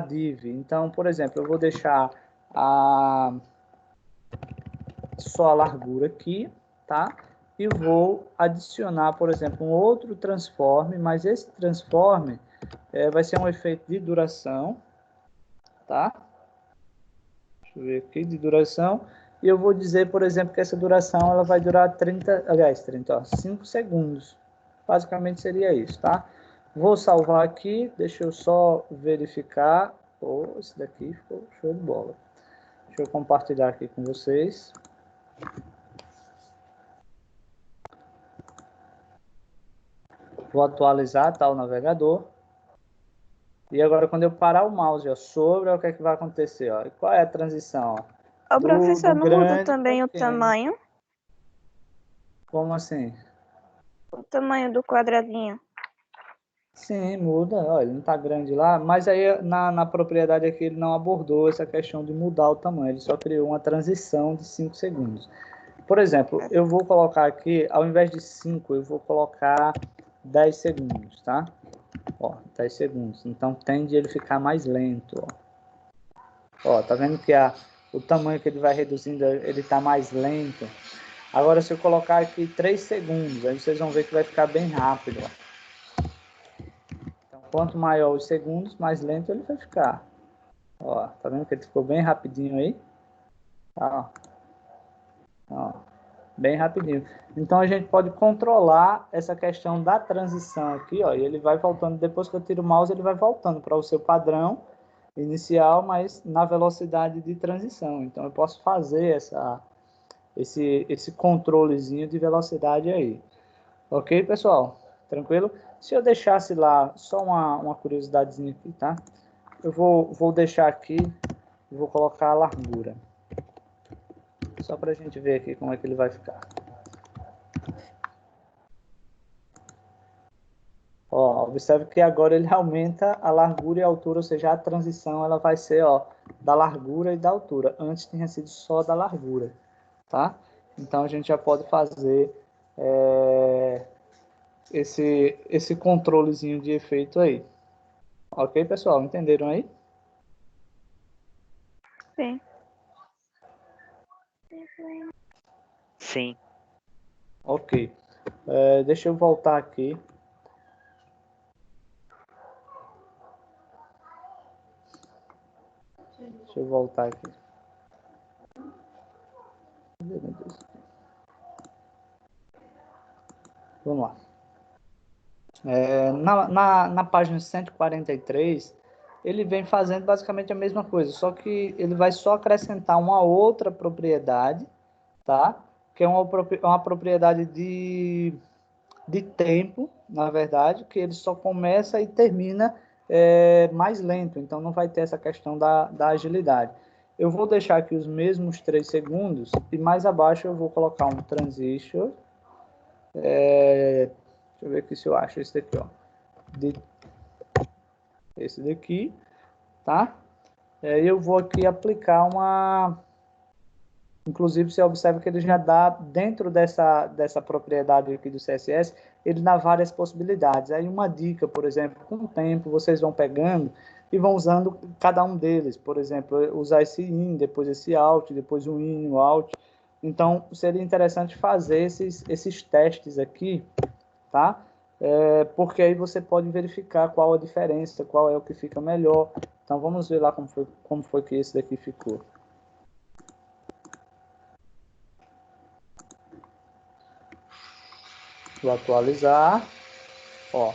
div. Então, por exemplo, eu vou deixar só a largura aqui, tá? E vou adicionar, por exemplo, um outro transform, mas esse transform vai ser um efeito de duração, tá? Deixa eu ver aqui, de duração. E eu vou dizer, por exemplo, que essa duração ela vai durar 5 segundos. Basicamente seria isso, tá? Vou salvar aqui, deixa eu só verificar. Esse daqui ficou show de bola. Deixa eu compartilhar aqui com vocês. Vou atualizar, tá, o navegador. E agora, quando eu parar o mouse ó, sobre, ó, o que é que vai acontecer? Ó? E qual é a transição? Ó? O professor não muda grande também o pequeno. tamanho? Como assim? O tamanho do quadradinho. Sim, muda. Ó, ele não está grande lá, mas aí na propriedade aqui ele não abordou essa questão de mudar o tamanho. Ele só criou uma transição de 5 segundos. Por exemplo, eu vou colocar aqui, ao invés de 5, eu vou colocar 10 segundos, tá? Ó, 10 segundos. Então, tende ele ficar mais lento, ó. Tá vendo que o tamanho que ele vai reduzindo, ele tá mais lento. Agora, se eu colocar aqui 3 segundos, aí vocês vão ver que vai ficar bem rápido, ó. Então, quanto maior os segundos, mais lento ele vai ficar. Ó, tá vendo que ele ficou bem rapidinho aí? Ó. Ó, bem rapidinho. Então, a gente pode controlar essa questão da transição aqui, ó. E ele vai voltando, depois que eu tiro o mouse, ele vai voltando para o seu padrão inicial, mas na velocidade de transição. Então, eu posso fazer esse controlezinho de velocidade aí. Ok, pessoal? Tranquilo? Se eu deixasse lá, só uma curiosidadezinha aqui, tá? Eu vou deixar aqui e vou colocar a largura. Só para a gente ver aqui como é que ele vai ficar. Ó, observe que agora ele aumenta a largura e a altura, ou seja, a transição ela vai ser ó, da largura e da altura. Antes tinha sido só da largura, tá? Então a gente já pode fazer esse controlezinho de efeito aí. Ok, pessoal? Entenderam aí? Sim. Sim. Ok. Deixa eu voltar aqui. Deixa eu voltar aqui. Vamos lá. Na página 143, ele vem fazendo basicamente a mesma coisa, só que ele vai só acrescentar uma outra propriedade, tá? Que é uma propriedade de tempo, na verdade, que ele só começa e termina mais lento, então não vai ter essa questão da agilidade. Eu vou deixar aqui os mesmos 3 segundos e mais abaixo eu vou colocar um transition. Deixa eu ver aqui se eu acho esse daqui, ó. Esse daqui, tá? Eu vou aqui aplicar uma... Inclusive, você observa que ele já dá, dentro dessa propriedade aqui do CSS, ele dá várias possibilidades. Aí uma dica, por exemplo, com o tempo, vocês vão pegando e vão usando cada um deles. Por exemplo, usar esse in, depois esse out, depois o in, o out. Então, seria interessante fazer esses testes aqui, tá? Porque aí você pode verificar qual a diferença, qual é o que fica melhor. Então, vamos ver lá como foi que esse daqui ficou. Vou atualizar. Ó,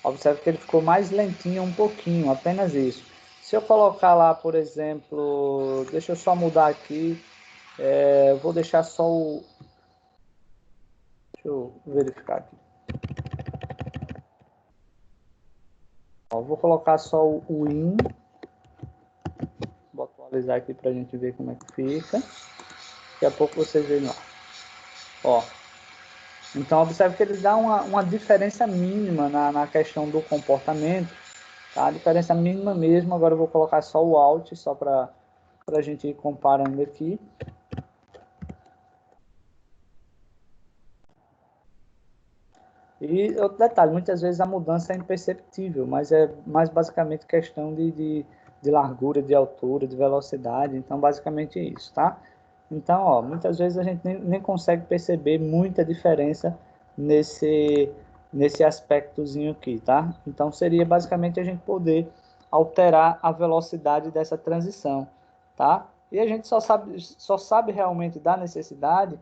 observe que ele ficou mais lentinho um pouquinho, apenas isso. Se eu colocar lá, por exemplo, deixa eu só mudar aqui, vou deixar só o... Deixa eu verificar aqui. Ó, vou colocar só o in. Vou atualizar aqui para a gente ver como é que fica. Daqui a pouco vocês veem lá. Ó, então, observe que ele dá uma diferença mínima na questão do comportamento. Tá? A diferença mínima mesmo. Agora eu vou colocar só o Alt, só para a gente ir comparando aqui. E outro detalhe, muitas vezes a mudança é imperceptível, mas é mais basicamente questão de largura, de altura, de velocidade. Então, basicamente isso, tá? Então, ó, muitas vezes a gente nem consegue perceber muita diferença nesse aspectozinho aqui, tá? Então, seria basicamente a gente poder alterar a velocidade dessa transição, tá? E a gente só sabe realmente da necessidade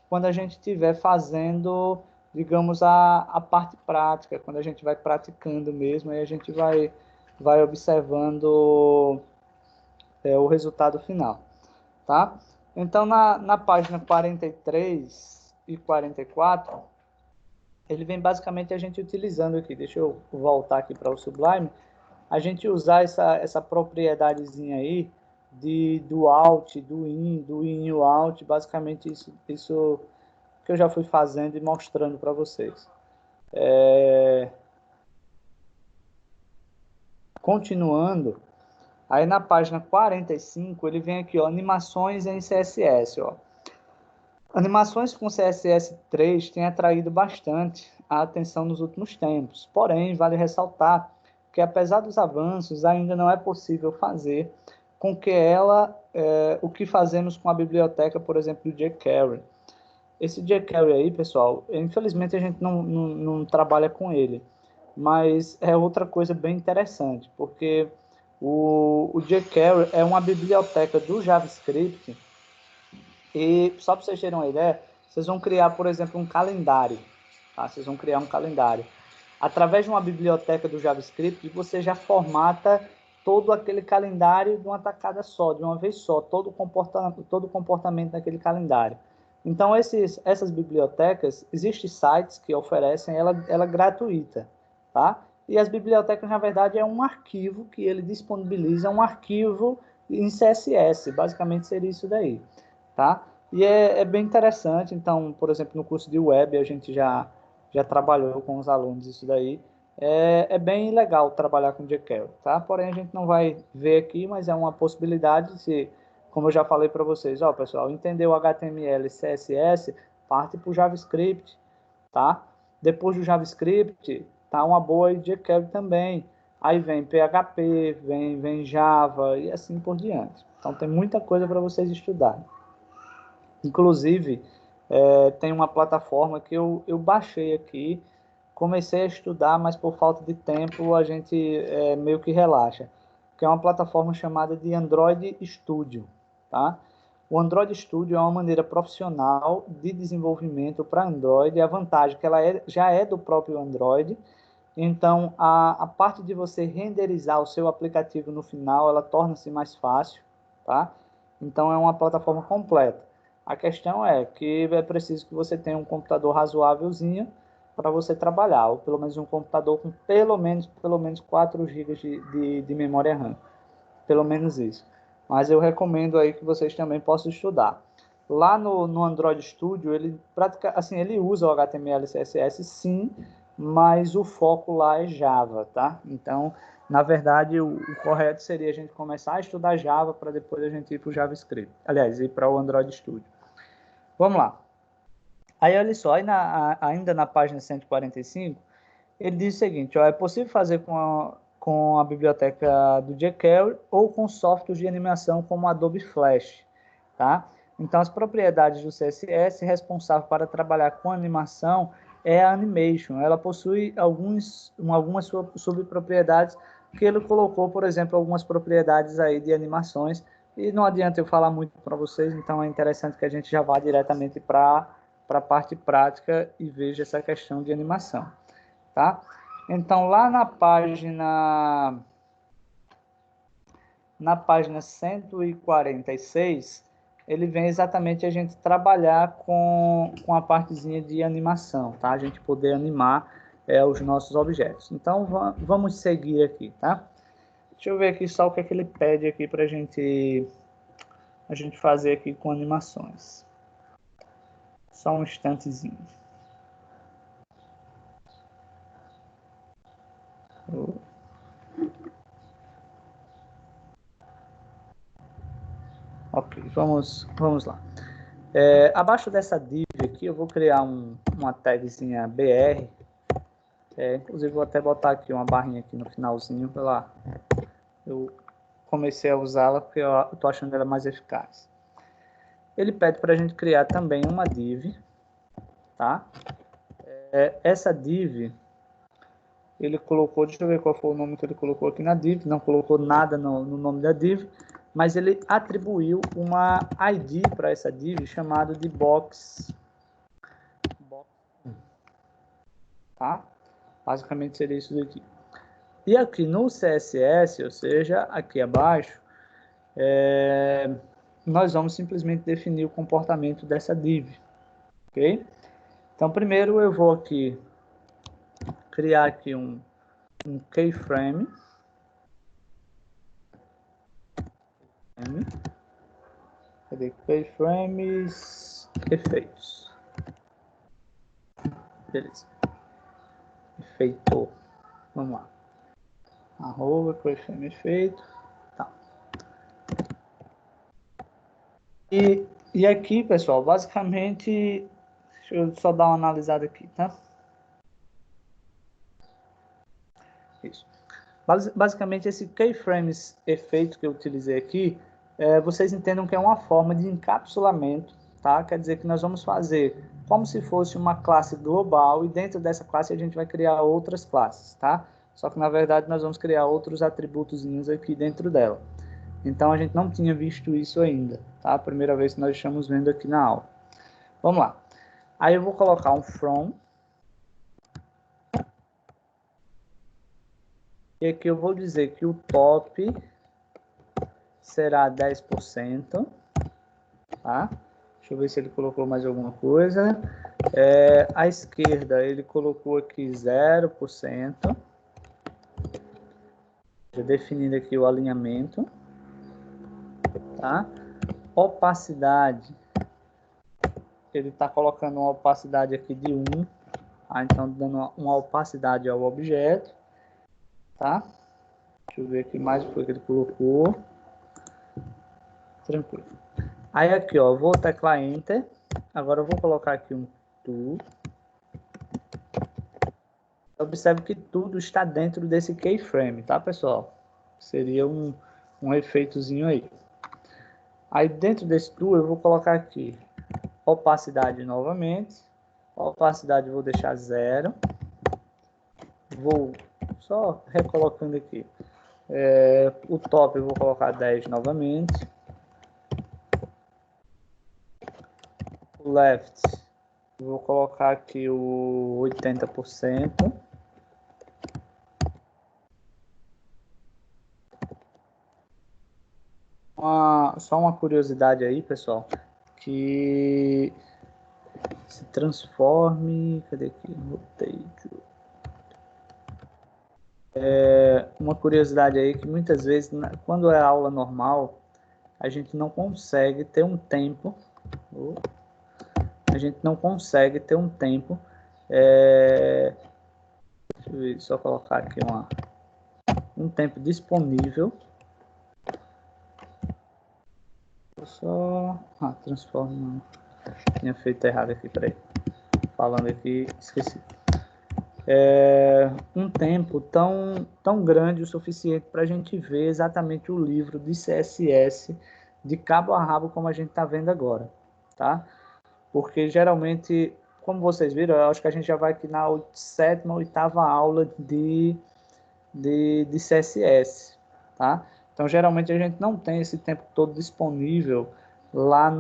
quando a gente estiver fazendo, digamos, a parte prática, quando a gente vai praticando mesmo, aí a gente vai observando o resultado final, tá? Então, na página 43 e 44, ele vem basicamente a gente utilizando aqui, deixa eu voltar aqui para o Sublime, a gente usar essa propriedadezinha aí do out, do in e o out, basicamente isso que eu já fui fazendo e mostrando para vocês. Continuando, aí na página 45, ele vem aqui, ó, animações em CSS, ó. Animações com CSS 3 têm atraído bastante a atenção nos últimos tempos. Porém, vale ressaltar que, apesar dos avanços, ainda não é possível fazer com que o que fazemos com a biblioteca, por exemplo, do jQuery. Esse jQuery aí, pessoal, infelizmente a gente não trabalha com ele, mas é outra coisa bem interessante, porque o jQuery é uma biblioteca do JavaScript. E só para vocês terem uma ideia, vocês vão criar, por exemplo, um calendário. Tá? Vocês vão criar um calendário. Através de uma biblioteca do JavaScript, você já formata todo aquele calendário de uma tacada só, de uma vez só, todo o comportamento daquele calendário. Então, essas bibliotecas, existem sites que oferecem ela gratuita. Tá? E as bibliotecas, na verdade, é um arquivo que ele disponibiliza, um arquivo em CSS. Basicamente, seria isso daí. Tá? E é bem interessante. Então, por exemplo, no curso de web a gente já trabalhou com os alunos isso daí. É bem legal trabalhar com jQuery, tá? Porém, a gente não vai ver aqui, mas é uma possibilidade. Se, como eu já falei para vocês, ó, pessoal, entendeu HTML e CSS, parte para o JavaScript, tá? Depois do JavaScript, tá uma boa jQuery também. Aí vem PHP, vem Java e assim por diante. Então, tem muita coisa para vocês estudarem. Inclusive, tem uma plataforma que eu baixei aqui, comecei a estudar, mas por falta de tempo a gente meio que relaxa, que é uma plataforma chamada de Android Studio, tá? O Android Studio é uma maneira profissional de desenvolvimento para Android, e a vantagem é que ela já é do próprio Android, então a parte de você renderizar o seu aplicativo no final, ela torna-se mais fácil, tá? Então é uma plataforma completa. A questão é que é preciso que você tenha um computador razoávelzinho para você trabalhar, ou pelo menos um computador com pelo menos 4 GB de memória RAM. Pelo menos isso. Mas eu recomendo aí que vocês também possam estudar. Lá no Android Studio, ele usa o HTML e CSS sim, mas o foco lá é Java, tá? Então, na verdade, o correto seria a gente começar a estudar Java para depois a gente ir para o JavaScript. Aliás, ir para o Android Studio. Vamos lá. Aí, olha só, ainda na página 145, ele diz o seguinte, ó, é possível fazer com a biblioteca do jQuery ou com softwares de animação como Adobe Flash, tá? Então, as propriedades do CSS responsável para trabalhar com animação é a Animation. Ela possui algumas subpropriedades que ele colocou, por exemplo, algumas propriedades aí de animações, e não adianta eu falar muito para vocês, então é interessante que a gente já vá diretamente para a parte prática e veja essa questão de animação, tá? Então, lá na página 146, ele vem exatamente a gente trabalhar com a partezinha de animação, tá? A gente poder animar os nossos objetos. Então, vamos seguir aqui, tá? Deixa eu ver aqui só o que é que ele pede aqui para a gente fazer aqui com animações. Só um instantezinho. Ok, vamos lá. Abaixo dessa div aqui, eu vou criar uma tagzinha BR. Inclusive, vou até botar aqui uma barrinha aqui no finalzinho. Eu comecei a usá-la porque eu estou achando ela mais eficaz. Ele pede para a gente criar também uma div, tá? Essa div, ele colocou, deixa eu ver qual foi o nome que ele colocou aqui na div, não colocou nada no nome da div, mas ele atribuiu uma ID para essa div chamada de box, tá? Basicamente seria isso daqui. E aqui no CSS, ou seja, aqui abaixo, nós vamos simplesmente definir o comportamento dessa div, ok? Então, primeiro eu vou aqui criar aqui um keyframe. Cadê? Keyframes, efeitos. Beleza. Efeito. Vamos lá. Arroba, keyframe, efeito. Tá. E aqui, pessoal, basicamente, deixa eu só dar uma analisada aqui, tá? Isso. Basicamente, esse keyframes efeito que eu utilizei aqui, vocês entendam que é uma forma de encapsulamento, tá? Quer dizer que nós vamos fazer como se fosse uma classe global e dentro dessa classe a gente vai criar outras classes, tá? Só que, na verdade, nós vamos criar outros atributozinhos aqui dentro dela. Então, a gente não tinha visto isso ainda, tá? A primeira vez que nós estamos vendo aqui na aula. Vamos lá. Aí eu vou colocar um from. E aqui eu vou dizer que o top será 10%, tá? Deixa eu ver se ele colocou mais alguma coisa. À esquerda, ele colocou aqui 0%. Definindo aqui o alinhamento, tá? Opacidade, ele está colocando uma opacidade aqui de 1, tá? Então dando uma opacidade ao objeto, tá? Deixa eu ver aqui mais o que ele colocou. Tranquilo. Aí aqui, ó, vou teclar Enter. Agora eu vou colocar aqui um to. Observe que tudo está dentro desse keyframe, tá, pessoal? Seria um efeitozinho aí. Aí dentro desse tool eu vou colocar aqui opacidade novamente. Opacidade eu vou deixar 0. Vou só recolocando aqui. O top eu vou colocar 10 novamente. O left eu vou colocar aqui o 80%. Só uma curiosidade aí, pessoal, que se transforme, cadê aqui? Rotate. Uma curiosidade aí que muitas vezes, quando é aula normal, a gente não consegue ter um tempo, deixa eu ver, só colocar aqui um tempo disponível. Transforma, não. Tinha feito errado aqui, peraí. Falando aqui, esqueci. Um tempo tão grande o suficiente para a gente ver exatamente o livro de CSS de cabo a rabo, como a gente está vendo agora, tá? Porque geralmente, como vocês viram, eu acho que a gente já vai aqui na 7ª, 8ª aula de CSS, tá? Então, geralmente a gente não tem esse tempo todo disponível lá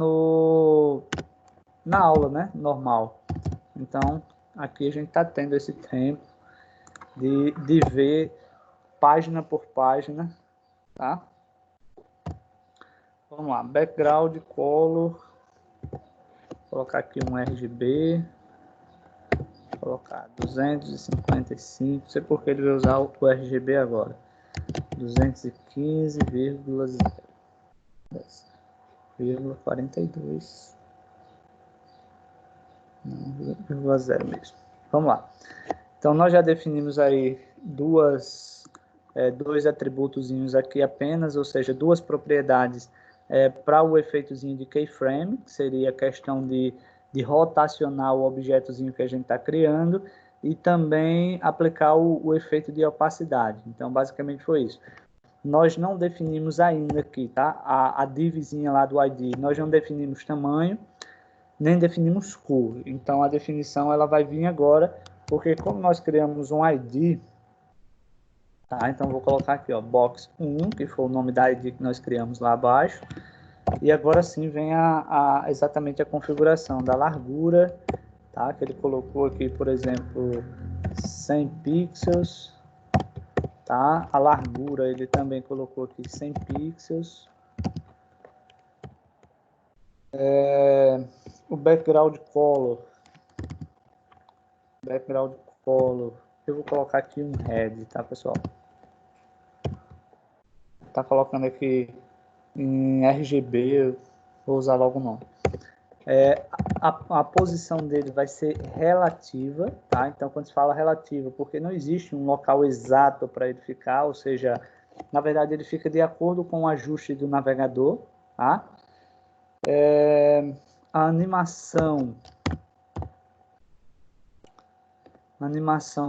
na aula, né, normal. Então, aqui a gente está tendo esse tempo de ver página por página, tá? Vamos lá, background, color, vou colocar aqui um RGB, vou colocar 255, não sei por que ele vai usar o RGB agora, 215,0,42, não, 0,0 mesmo. Vamos lá. Então, nós já definimos aí dois atributozinhos aqui apenas, ou seja, duas propriedades para o efeitozinho de keyframe, que seria a questão de rotacionar o objetozinho que a gente está criando, e também aplicar o efeito de opacidade. Então, basicamente foi isso. Nós não definimos ainda aqui, tá? A divzinha lá do ID, nós não definimos tamanho, nem definimos cor. Então, a definição ela vai vir agora, porque como nós criamos um ID, tá? Então, vou colocar aqui, ó, box 1, que foi o nome da ID que nós criamos lá abaixo. E agora sim vem exatamente a configuração da largura, tá? Que ele colocou aqui, por exemplo, 100 pixels, tá? A largura ele também colocou aqui 100 pixels. O background color, eu vou colocar aqui um red, tá, pessoal? Tá colocando aqui em RGB, vou usar logo o nome. A posição dele vai ser relativa, tá? Então, quando se fala relativa, porque não existe um local exato para ele ficar, ou seja, na verdade, ele fica de acordo com o ajuste do navegador, tá? A animação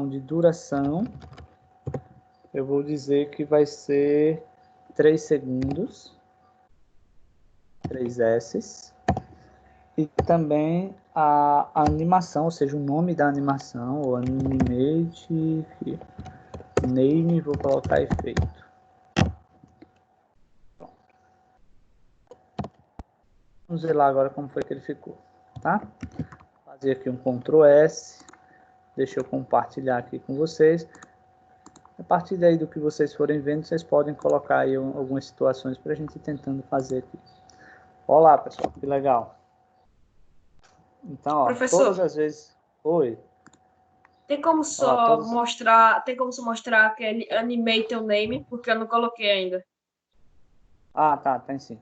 de duração, eu vou dizer que vai ser 3 segundos, 3 S. E também a animação, ou seja, o nome da animação, ou animate, name, vou colocar efeito. Pronto. Vamos ver lá agora como foi que ele ficou, tá? Vou fazer aqui um Ctrl S, deixa eu compartilhar aqui com vocês. A partir daí do que vocês forem vendo, vocês podem colocar aí algumas situações para a gente ir tentando fazer aqui. Olá, pessoal, que legal. Então, ó, Professor, todas as vezes... Oi. tem como só mostrar que é animate o name, porque eu não coloquei ainda. Ah, tá, tem sim.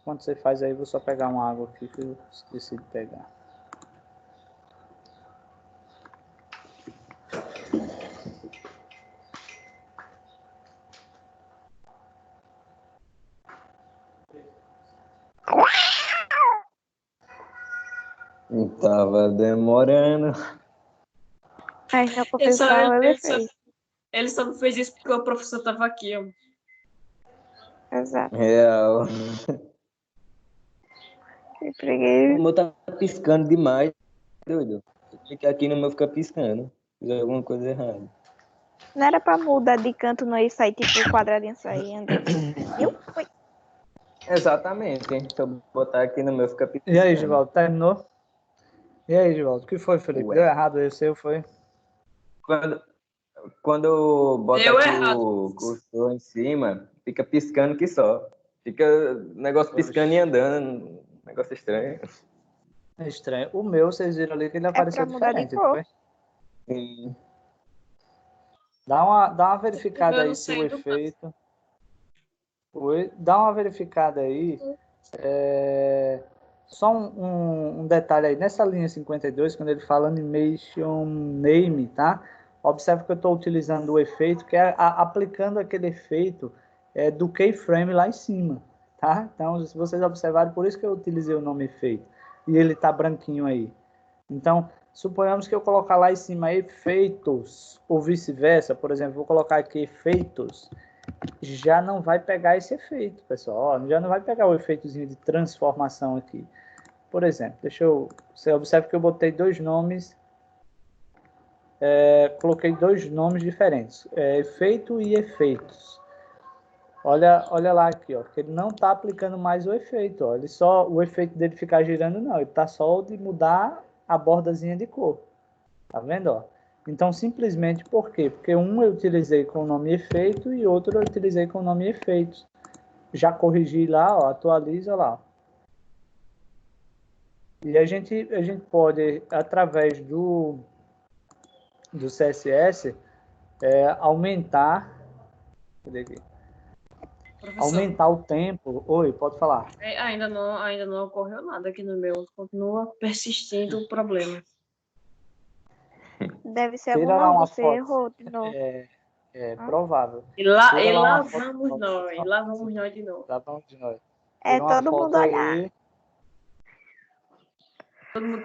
Quando você faz aí, vou só pegar uma água aqui que eu esqueci de pegar. Tava demorando. Mas na Ele só, confissão ele ele só, fez. ele só não fez isso porque o professor estava aqui, ó. Exato. Real. Que preguiça. O meu tá piscando demais, doido. Fica aqui no meu fica piscando. Fiz alguma coisa errada. Não era pra mudar de canto, não, e sair tipo o quadradinho sair andando. Viu? Foi. Exatamente, hein? Se eu botar aqui no meu fica piscando. E aí, Givaldo, terminou? E aí, Givaldo, o que foi, Felipe? Ué. Deu errado aí o seu, foi? Quando eu boto Deu aqui errado. o cursor em cima, fica piscando que só. Fica o negócio piscando e Oxe. andando. Negócio estranho. É estranho. O meu, vocês viram ali que ele É apareceu pra mudar de diferente, não cor. foi? Sim. Dá uma verificada Eu aí não se o sei do efeito. Dá uma verificada aí. Só um detalhe aí. Nessa linha 52, quando ele fala Animation Name, tá? Observe que eu estou utilizando o efeito, que é aplicando aquele efeito do keyframe lá em cima, tá? Então, se vocês observarem, por isso que eu utilizei o nome efeito. E ele tá branquinho aí. Então, suponhamos que eu colocar lá em cima efeitos, ou vice-versa, por exemplo, vou colocar aqui efeitos, já não vai pegar esse efeito, pessoal. Ó, já não vai pegar o efeitozinho de transformação aqui. Por exemplo, você observa que eu botei dois nomes, coloquei dois nomes diferentes, efeito e efeitos. Olha lá aqui, ó, porque ele não está aplicando mais o efeito, ó. O efeito dele ficar girando, não, ele está só de mudar a bordazinha de cor. Tá vendo, ó? Então, simplesmente por quê? Porque um eu utilizei com o nome efeito e outro eu utilizei com o nome efeitos. Já corrigi lá, ó, atualiza lá. E a gente pode, através do CSS, aumentar, cadê aqui? Professor, Aumentar o tempo. Oi, pode falar. ainda não ocorreu nada aqui no meu. Continua persistindo o problema. Deve ser Tira algum lá nome, uma você foto. errou de novo. Provável. E lá, Tira e lá lá uma foto. vamos nós. E lá vamos nós de novo. Lá vamos de nós. É Tira uma todo foto mundo olhar. aí.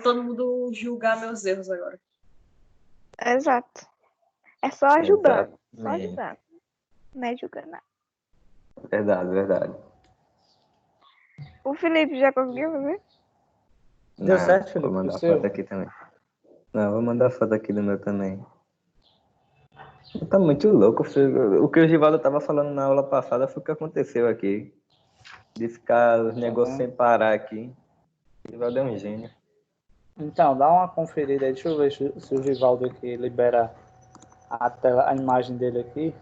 Todo mundo julgar meus erros agora. Exato. É só ajudando. Só Exatamente. ajudando. Não é julgando nada. Verdade, verdade. O Felipe já conseguiu fazer? Deu Não, certo, vou Felipe? O mandar seu? foto aqui também. Não, vou mandar foto aqui do meu também. Tá muito louco. O que o Givaldo tava falando na aula passada foi o que aconteceu aqui. De ficar os negócios sem parar aqui. O Givaldo é um gênio. Então, dá uma conferida aí. Deixa eu ver se o Givaldo aqui libera a imagem dele aqui.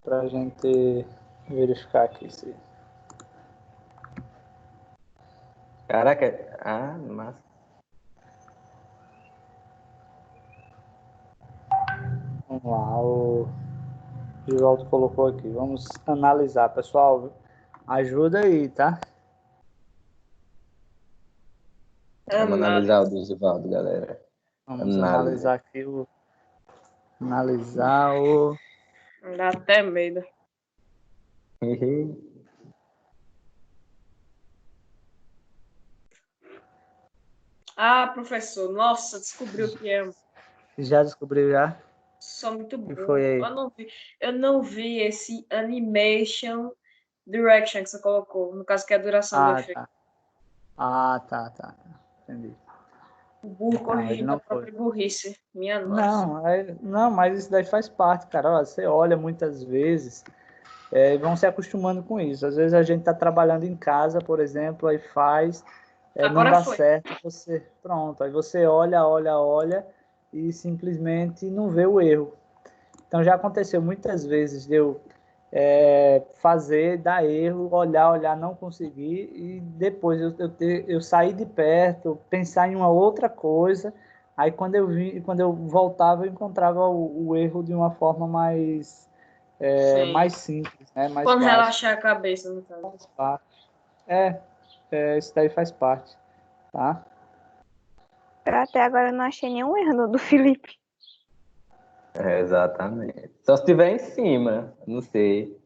Pra gente verificar aqui se... Caraca, massa. Vamos lá, o Givaldo colocou aqui. Vamos analisar, pessoal. Ajuda aí, tá? Vamos analisar o do Givaldo, galera. Vamos Análise. analisar aqui analisar o... Dá até medo. Ah, professor, nossa, descobriu o que é. Já descobriu já? Sou muito O que boa. foi aí? Eu não vi esse animation direction que você colocou. No caso, que é a duração do efeito. Tá. Entendi. O burro Não, ele corrigindo a não foi. própria burrice. Minha nossa. Não, mas isso daí faz parte, cara. Ó, você olha muitas vezes e vão se acostumando com isso. Às vezes a gente está trabalhando em casa, por exemplo, aí faz, não Agora dá foi. certo, pronto, aí você olha e simplesmente não vê o erro. Então já aconteceu muitas vezes de eu fazer, dar erro, olhar, não conseguir, e depois eu sair de perto, pensar em uma outra coisa, aí quando eu voltava, eu encontrava o erro de uma forma Sim. mais simples, né? Mais Quando fácil. relaxar a cabeça, no caso. Faz parte. Isso daí faz parte, tá? Eu até agora não achei nenhum erro do Felipe. Exatamente. Só se estiver em cima, não sei.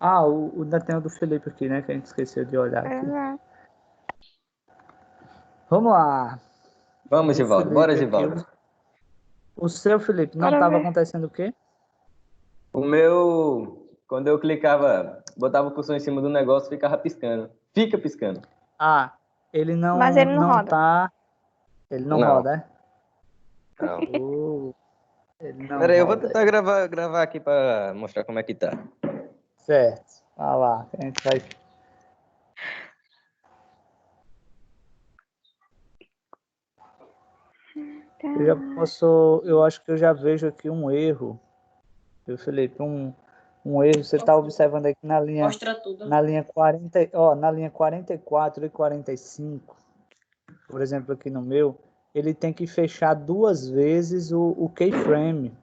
Ainda tem o do Felipe aqui, né? Que a gente esqueceu de olhar aqui. Exato. Vamos lá. Vamos, Do Givaldo. Bora, Felipe aqui, Givaldo. O seu, Felipe, não Bora estava ver. acontecendo o quê? O meu, quando eu clicava, botava o cursor em cima do negócio, ficava piscando. Fica piscando. Ah, ele Mas ele não roda. tá. Ele não Não. roda, é? Não. Ele não Pera aí, eu vou roda. tentar gravar aqui pra mostrar como é que tá. Certo. Vai lá, a gente vai. Eu acho que eu já vejo aqui um erro, viu, Felipe? Um erro. Você está observando aqui Mostra tudo. na linha 40, na linha 44 e 45, por exemplo, aqui no meu, ele tem que fechar duas vezes o keyframe.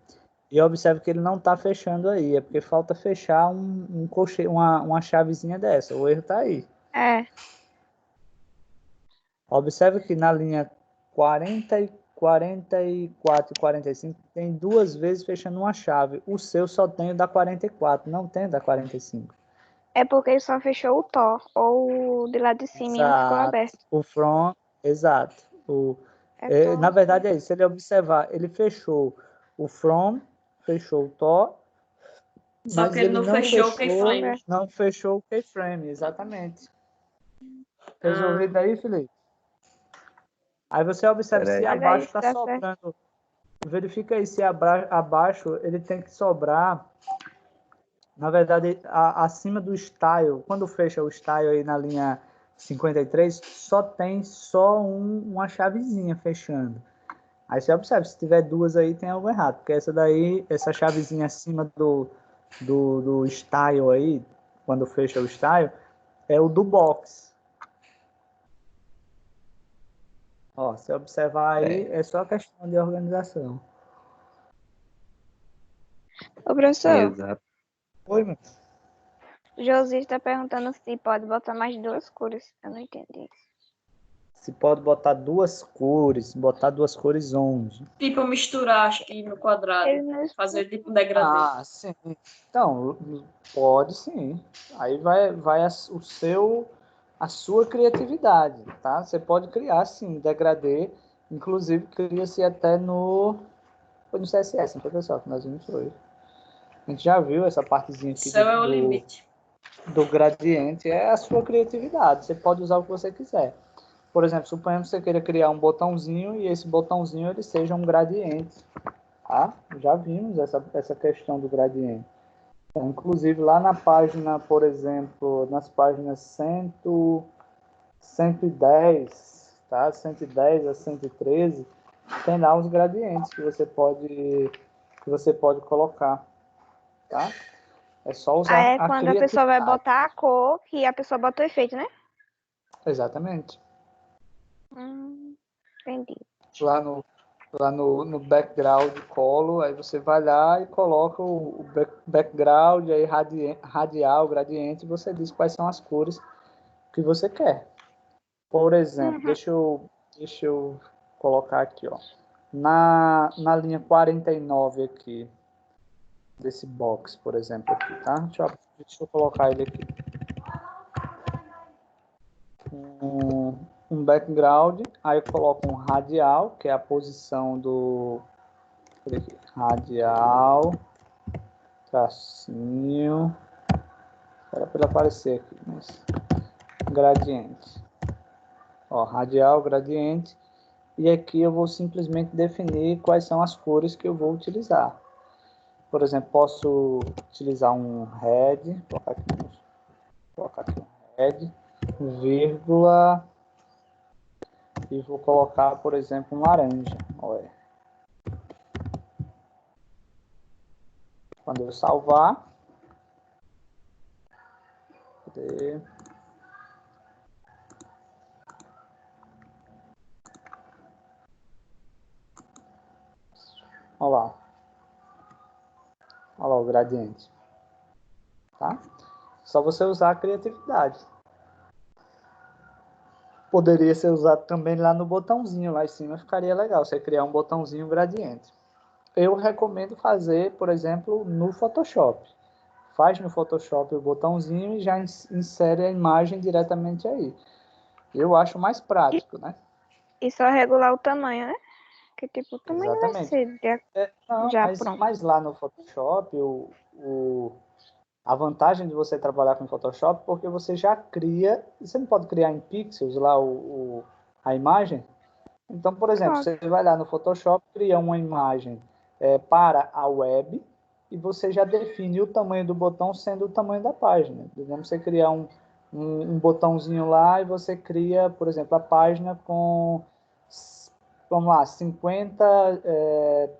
E observe que ele não está fechando aí, é porque falta fechar uma chavezinha dessa. O erro está aí. É. Observe que na linha 40, 44 e 45 tem duas vezes fechando uma chave. O seu só tem o da 44, não tem o da 45. É porque ele só fechou o Thor, ou o de lá de cima e não ficou aberto. O from, exato. É Na Thor. verdade é isso. Se ele observar, ele fechou o from, fechou o to, Só mas que ele não fechou o keyframe. não fechou o keyframe, exatamente. Resolvido aí, Felipe? Aí você observa Pera se aí. Mas aí abaixo está tá certo. sobrando. Verifica aí se abaixo ele tem que sobrar. Na verdade, acima do style, quando fecha o style aí na linha 53, só tem uma chavezinha fechando. Aí você observa, se tiver duas aí, tem algo errado. Porque essa chavezinha acima do style aí, quando fecha o style, é o do box. Ó, se observar aí, é só questão de organização. Ô, professor, Exato. Oi, meu. o Josi está perguntando se pode botar mais duas cores. Eu não entendi. Se pode botar duas cores 11. Tipo, misturar, acho que no quadrado. Ele não Fazer tipo um degradê. Ah, sim. Então, pode sim. Aí vai a sua criatividade, tá? Você pode criar, sim, degradê. Inclusive, cria-se até foi no CSS, não foi, pessoal, que nós vimos hoje. A gente já viu essa partezinha aqui Céu é o limite. do gradiente. É a sua criatividade. Você pode usar o que você quiser. Por exemplo, suponhamos que você queira criar um botãozinho e esse botãozinho ele seja um gradiente. Tá? Já vimos essa questão do gradiente. Então, inclusive, lá na página, por exemplo, nas páginas 110, tá? 110 a 113, tem lá os gradientes que você pode colocar. Tá? É só usar é a quando a pessoa vai criatividade. botar a cor que a pessoa bota o efeito, né? Exatamente. Entendi. Lá no background colo, aí você vai lá e coloca o background, aí radial, gradiente, e você diz quais são as cores que você quer. Por exemplo, deixa eu colocar aqui, ó. Na linha 49 aqui, desse box, por exemplo, aqui, tá? Deixa eu colocar ele aqui. Um background, aí eu coloco um radial, que é a posição do radial, tracinho, era para ele aparecer aqui, mas gradiente, ó, radial, gradiente, e aqui eu vou simplesmente definir quais são as cores que eu vou utilizar. Por exemplo, posso utilizar um red, colocar aqui um red, vírgula, e vou colocar, por exemplo, um laranja. Olha. Quando eu salvar, cadê? Olha lá. Olha lá o gradiente. Tá? Só você usar a criatividade. Poderia ser usado também lá no botãozinho, lá em cima ficaria legal, você criar um botãozinho gradiente. Eu recomendo fazer, por exemplo, no Photoshop. Faz no Photoshop o botãozinho e já insere a imagem diretamente aí. Eu acho mais prático, né? E só regular o tamanho, né? Que tipo, o tamanho vai Exatamente. ser Não, já pronto. mas lá no Photoshop, a vantagem de você trabalhar com Photoshop, porque você já cria, você não pode criar em pixels lá a imagem. Então, por exemplo, Pode. você vai lá no Photoshop, cria uma imagem para a web e você já define o tamanho do botão sendo o tamanho da página. Digamos, você criar um botãozinho lá e você cria, por exemplo, a página com, vamos lá, 50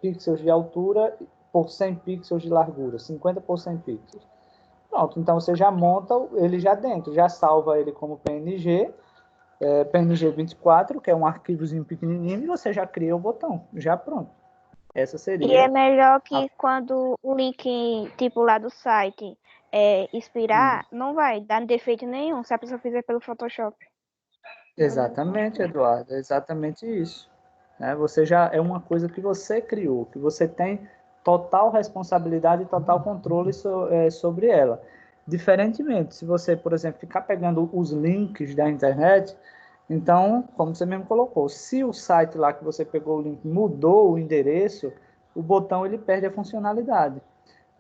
pixels de altura por 100 pixels de largura, 50 por 100 pixels. Pronto, então você já monta ele já dentro, já salva ele como PNG, PNG 24, que é um arquivozinho pequenininho, e você já cria o botão, já pronto. Essa E seria... é melhor que quando o link, tipo, lá do site expirar, não vai dar defeito nenhum se a pessoa fizer pelo Photoshop. Exatamente, Eduardo, é exatamente isso. Né? Você já é uma coisa que você criou, que você tem total responsabilidade e total controle sobre ela. Diferentemente, se você, por exemplo, ficar pegando os links da internet, então, como você mesmo colocou, se o site lá que você pegou o link mudou o endereço, o botão ele perde a funcionalidade.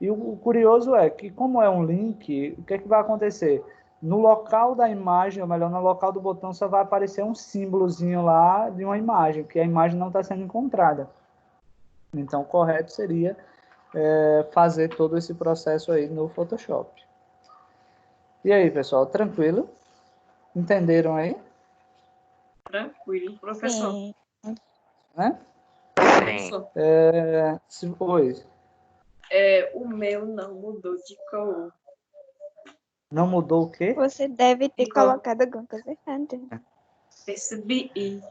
E o curioso é que, como é um link, o que é que vai acontecer? No local da imagem, ou melhor, no local do botão, só vai aparecer um símbolozinho lá de uma imagem, que a imagem não está sendo encontrada. Então, o correto seria fazer todo esse processo aí no Photoshop. E aí, pessoal, tranquilo? Entenderam aí? Tranquilo, professor. Sim. Né? Sim. Professor, Oi, o meu não mudou de cor. não mudou o quê? Você deve ter Ficou- colocado alguma coisa errada. Percebi.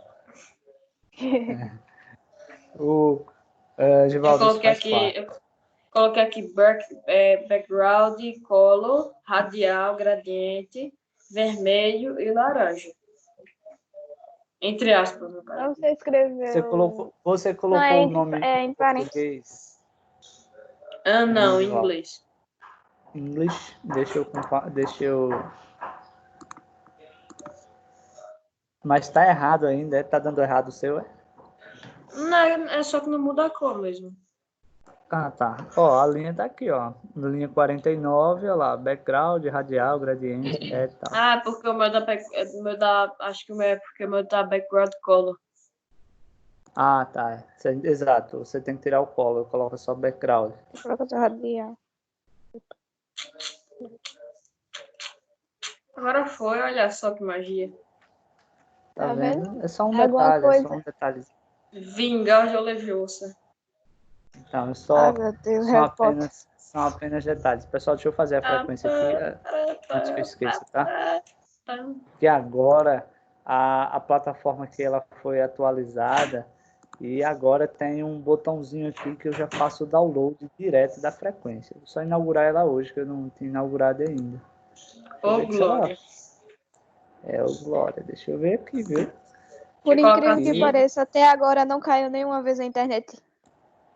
O Eu Givaldo, isso coloquei faz aqui, parte. background, color, radial, gradiente, vermelho e laranja. Entre aspas, no caso. Você escreveu. Você Não, colocou o nome em em parênteses. português. Ah, não, em Givaldo. inglês. English, deixa eu... Mas tá errado ainda, tá dando errado o seu, é? Não, é só que não muda a cor mesmo. Ah, tá. Ó, a linha tá aqui, ó. Linha 49, ó lá, background, radial, gradiente, tal. Ah, porque o meu da acho que o meu é porque o meu tá background color. Ah, tá. Exato, você tem que tirar o color, coloca só background. Coloca só radial. Agora foi, olha só que magia. Tá Tá vendo? É só um Alguma detalhe, é só coisa. um detalhe. Vingar de Leviosa. Então, Ai, meu Deus, Harry Potter. são apenas detalhes. Pessoal, deixa eu fazer a frequência aqui antes que eu esqueça, tá? Que agora a plataforma aqui ela foi atualizada e agora tem um botãozinho aqui que eu já faço o download direto da frequência. Vou só inaugurar ela hoje, que eu não tinha inaugurado ainda. Ô, Glória. O Glória. Deixa eu ver aqui, viu? Por Quer colocar incrível que assim? pareça, até agora não caiu nenhuma vez na internet.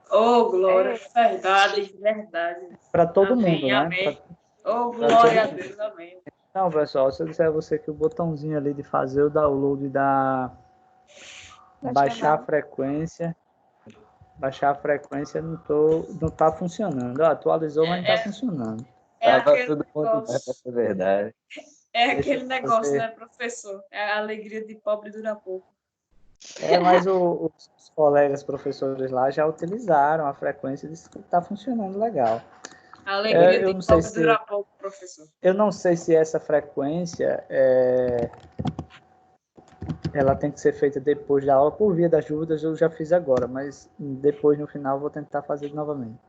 Ô, Glória. Verdade, verdade. Para todo Amém, mundo, né? amém. Ô, Pra glória a todo mundo. Deus, amém. Não, pessoal, se eu disser a você que o botãozinho ali de fazer o download da baixar a frequência não tá funcionando. Atualizou, mas não tá funcionando. É Tava aquele tudo bom demais pra negócio. ser verdade. É Deixa aquele eu negócio, fazer. né, professor? É a alegria de pobre dura pouco. Mas os colegas professores lá já utilizaram a frequência e disse que está funcionando legal. A alegria Eu de não sei pobre dura pouco, professor. Eu não sei se essa frequência ela tem que ser feita depois da aula. Por via das dúvidas, eu já fiz agora, mas depois, no final, vou tentar fazer novamente.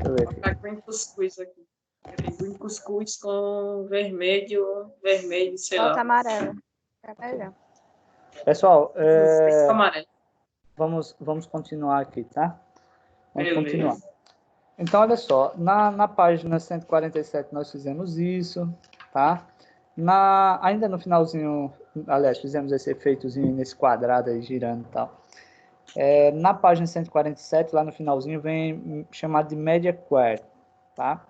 Deixa eu ver aqui. Tá com cuscuz aqui. Green cuscuz com vermelho, sei Bota lá. amarelo. É melhor. Pessoal, Cuscuz com amarelo. vamos continuar aqui, tá? Vamos Beleza. continuar. Então, olha só, na página 147 nós fizemos isso, tá? Ainda no finalzinho, aliás, fizemos esse efeitozinho nesse quadrado aí, girando e tal. Na página 147, lá no finalzinho, vem chamado de Media Query, tá?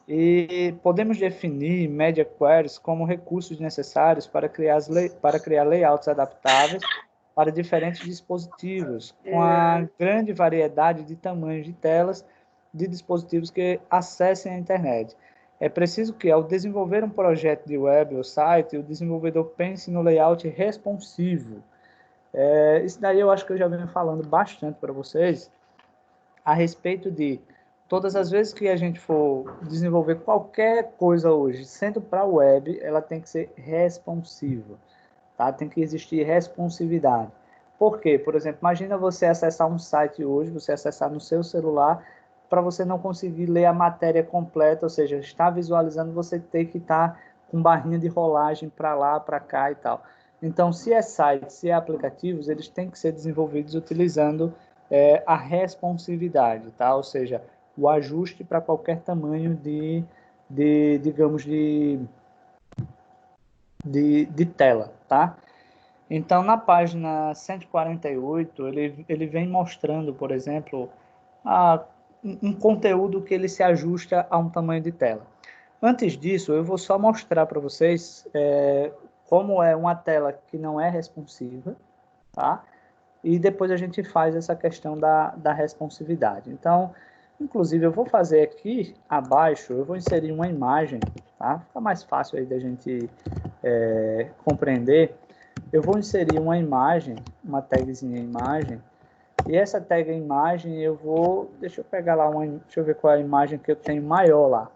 E podemos definir Media Queries como recursos necessários para criar layouts adaptáveis para diferentes dispositivos, com a grande variedade de tamanhos de telas de dispositivos que acessem a internet. É preciso que, ao desenvolver um projeto de web ou site, o desenvolvedor pense no layout responsivo. Isso daí eu acho que eu já venho falando bastante para vocês a respeito de todas as vezes que a gente for desenvolver qualquer coisa hoje, sendo para a web, ela tem que ser responsiva, tá? Tem que existir responsividade. Por quê? Por exemplo, imagina você acessar um site hoje, você acessar no seu celular, para você não conseguir ler a matéria completa, ou seja, estar visualizando, você tem que estar com barrinha de rolagem para lá, para cá e tal. Então, se é site, se é aplicativos, eles têm que ser desenvolvidos utilizando a responsividade, tá? Ou seja, o ajuste para qualquer tamanho digamos, de tela, tá? Então, na página 148, ele vem mostrando, por exemplo, um conteúdo que ele se ajusta a um tamanho de tela. Antes disso, eu vou só mostrar para vocês como é uma tela que não é responsiva, tá? E depois a gente faz essa questão da responsividade. Então, inclusive, eu vou fazer aqui abaixo, eu vou inserir uma imagem, tá? Fica mais fácil aí da gente compreender. Eu vou inserir uma imagem, uma tagzinha imagem, e essa tag imagem eu vou, deixa eu pegar lá, deixa eu ver qual é a imagem que eu tenho maior lá.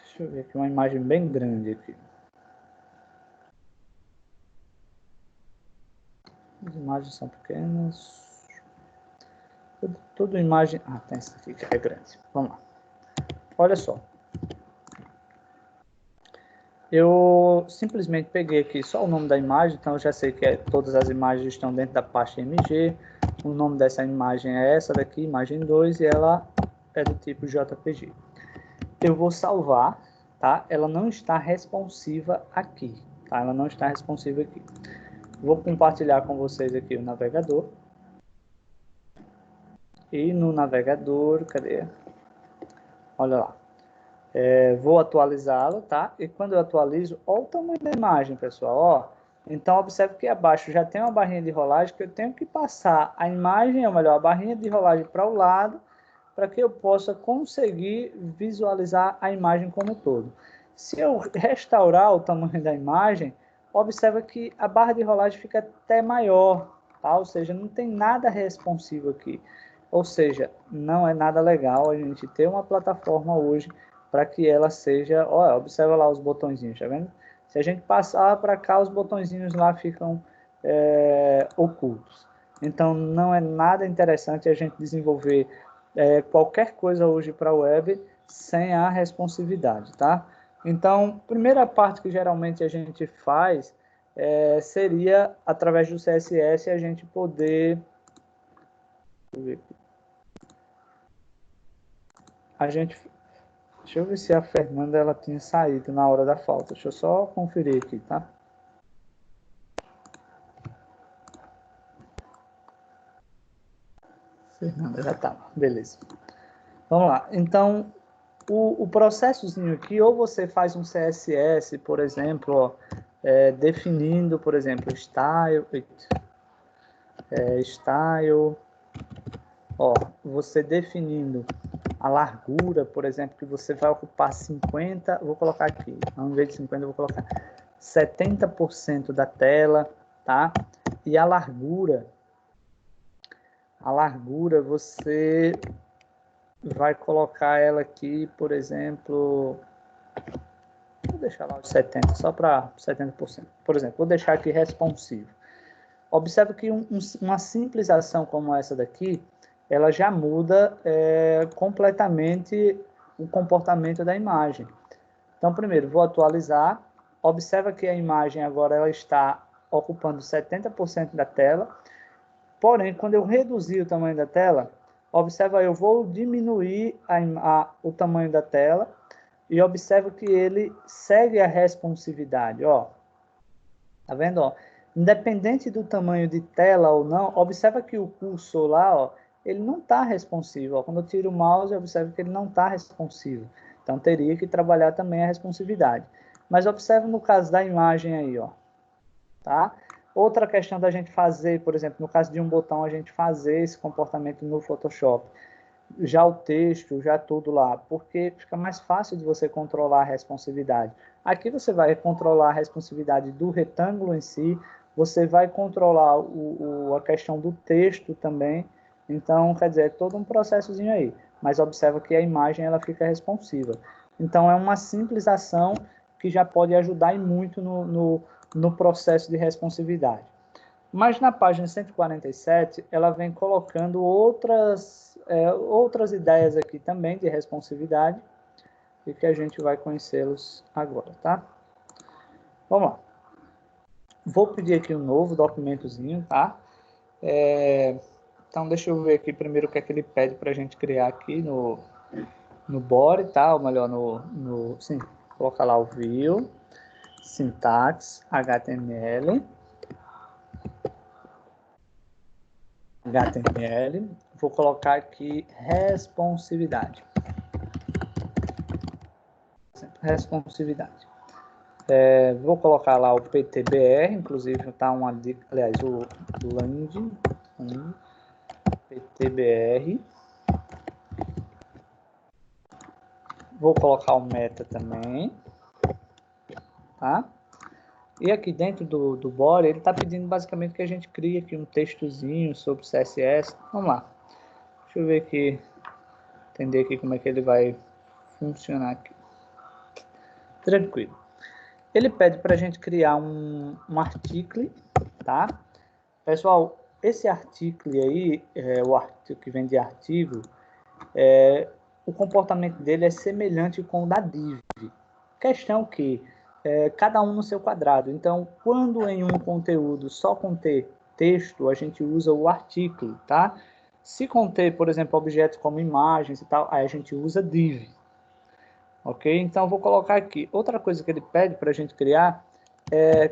Deixa eu ver aqui, uma imagem bem grande aqui. As imagens são pequenas. Tudo imagem... tem essa aqui que é grande. Vamos lá. Olha só. Eu simplesmente peguei aqui só o nome da imagem, então eu já sei que todas as imagens estão dentro da pasta MG. O nome dessa imagem é essa daqui, imagem 2, e ela é do tipo JPG. Eu vou salvar, tá? Ela não está responsiva aqui, tá? Ela não está responsiva aqui. Vou compartilhar com vocês aqui o navegador. E no navegador, cadê? Olha lá. Vou atualizá-lo, tá? E quando eu atualizo, olha o tamanho da imagem, pessoal, ó. Então, observe que abaixo já tem uma barrinha de rolagem que eu tenho que passar a imagem, ou melhor, a barrinha de rolagem para o lado, para que eu possa conseguir visualizar a imagem como um todo. Se eu restaurar o tamanho da imagem, observa que a barra de rolagem fica até maior, tá? Ou seja, não tem nada responsivo aqui. Ou seja, não é nada legal a gente ter uma plataforma hoje para que ela seja... Olha, observa lá os botõezinhos, tá vendo? Se a gente passar para cá, os botõezinhos lá ficam ocultos. Então, não é nada interessante a gente desenvolver qualquer coisa hoje para a web sem a responsividade, tá? Então, a primeira parte que geralmente a gente faz seria, através do CSS, a gente poder... Deixa eu ver aqui. Deixa eu ver se a Fernanda ela tinha saído na hora da falta. Deixa eu só conferir aqui, tá? Fernanda já estava, beleza. Vamos lá. Então, o processozinho aqui, ou você faz um CSS, por exemplo, ó, definindo, por exemplo, style, ó, você definindo a largura, por exemplo, que você vai ocupar 50, vou colocar aqui, ao invés de 50, eu vou colocar 70% da tela, tá? E a largura você vai colocar ela aqui, por exemplo, vou deixar lá os 70, só para 70%. Por exemplo, vou deixar aqui responsivo. Observe que uma simples ação como essa daqui, ela já muda completamente o comportamento da imagem. Então, primeiro, vou atualizar. Observa que a imagem agora ela está ocupando 70% da tela. Porém, quando eu reduzir o tamanho da tela, observa, eu vou diminuir o tamanho da tela e observa que ele segue a responsividade. Ó. Tá vendo? Ó? Independente do tamanho de tela ou não, observa que o cursor lá, ó, ele não está responsivo. Ó. Quando eu tiro o mouse, observa que ele não está responsivo. Então, teria que trabalhar também a responsividade. Mas observa no caso da imagem aí, ó. Tá? Outra questão da gente fazer, por exemplo, no caso de um botão, a gente fazer esse comportamento no Photoshop. Já o texto, já tudo lá, porque fica mais fácil de você controlar a responsividade. Aqui você vai controlar a responsividade do retângulo em si, você vai controlar a questão do texto também. Então, quer dizer, é todo um processozinho aí. Mas observa que a imagem ela fica responsiva. Então, é uma simples ação que já pode ajudar e muito no processo de responsividade. Mas na página 147, ela vem colocando outras ideias aqui também de responsividade e que a gente vai conhecê-los agora, tá? Vamos lá. Vou pedir aqui um novo documentozinho, tá? Então, deixa eu ver aqui primeiro o que é que ele pede para a gente criar aqui no body, tá? Ou melhor, sim, colocar lá o view, syntax, HTML, vou colocar aqui responsividade. Vou colocar lá o PTBR, inclusive tá uma dica, aliás, o landing PTBR. Vou colocar o meta também, tá? E aqui dentro do body, ele está pedindo basicamente que a gente crie aqui um textozinho sobre CSS. Vamos lá. Deixa eu ver aqui, entender aqui como é que ele vai funcionar aqui. Tranquilo. Ele pede para a gente criar um article, tá? Pessoal, esse article aí, o artigo que vem de artigo, o comportamento dele é semelhante com o da div. Questão que cada um no seu quadrado. Então, quando em um conteúdo só conter texto, a gente usa o article, tá? Se conter, por exemplo, objetos como imagens e tal, aí a gente usa div. Ok? Então, vou colocar aqui. Outra coisa que ele pede para a gente criar,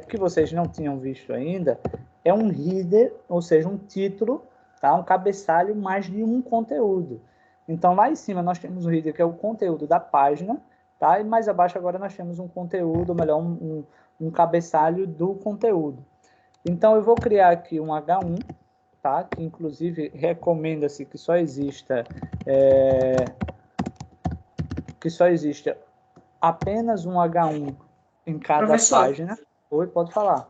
que vocês não tinham visto ainda, é um header, ou seja, um título, tá? Um cabeçalho mais de um conteúdo. Então, lá em cima nós temos o header, que é o conteúdo da página, tá? E mais abaixo agora nós temos um conteúdo, ou melhor, um cabeçalho do conteúdo. Então, eu vou criar aqui um H1, tá? Que inclusive recomenda-se que só exista apenas um H1 em cada página. Oi, pode falar.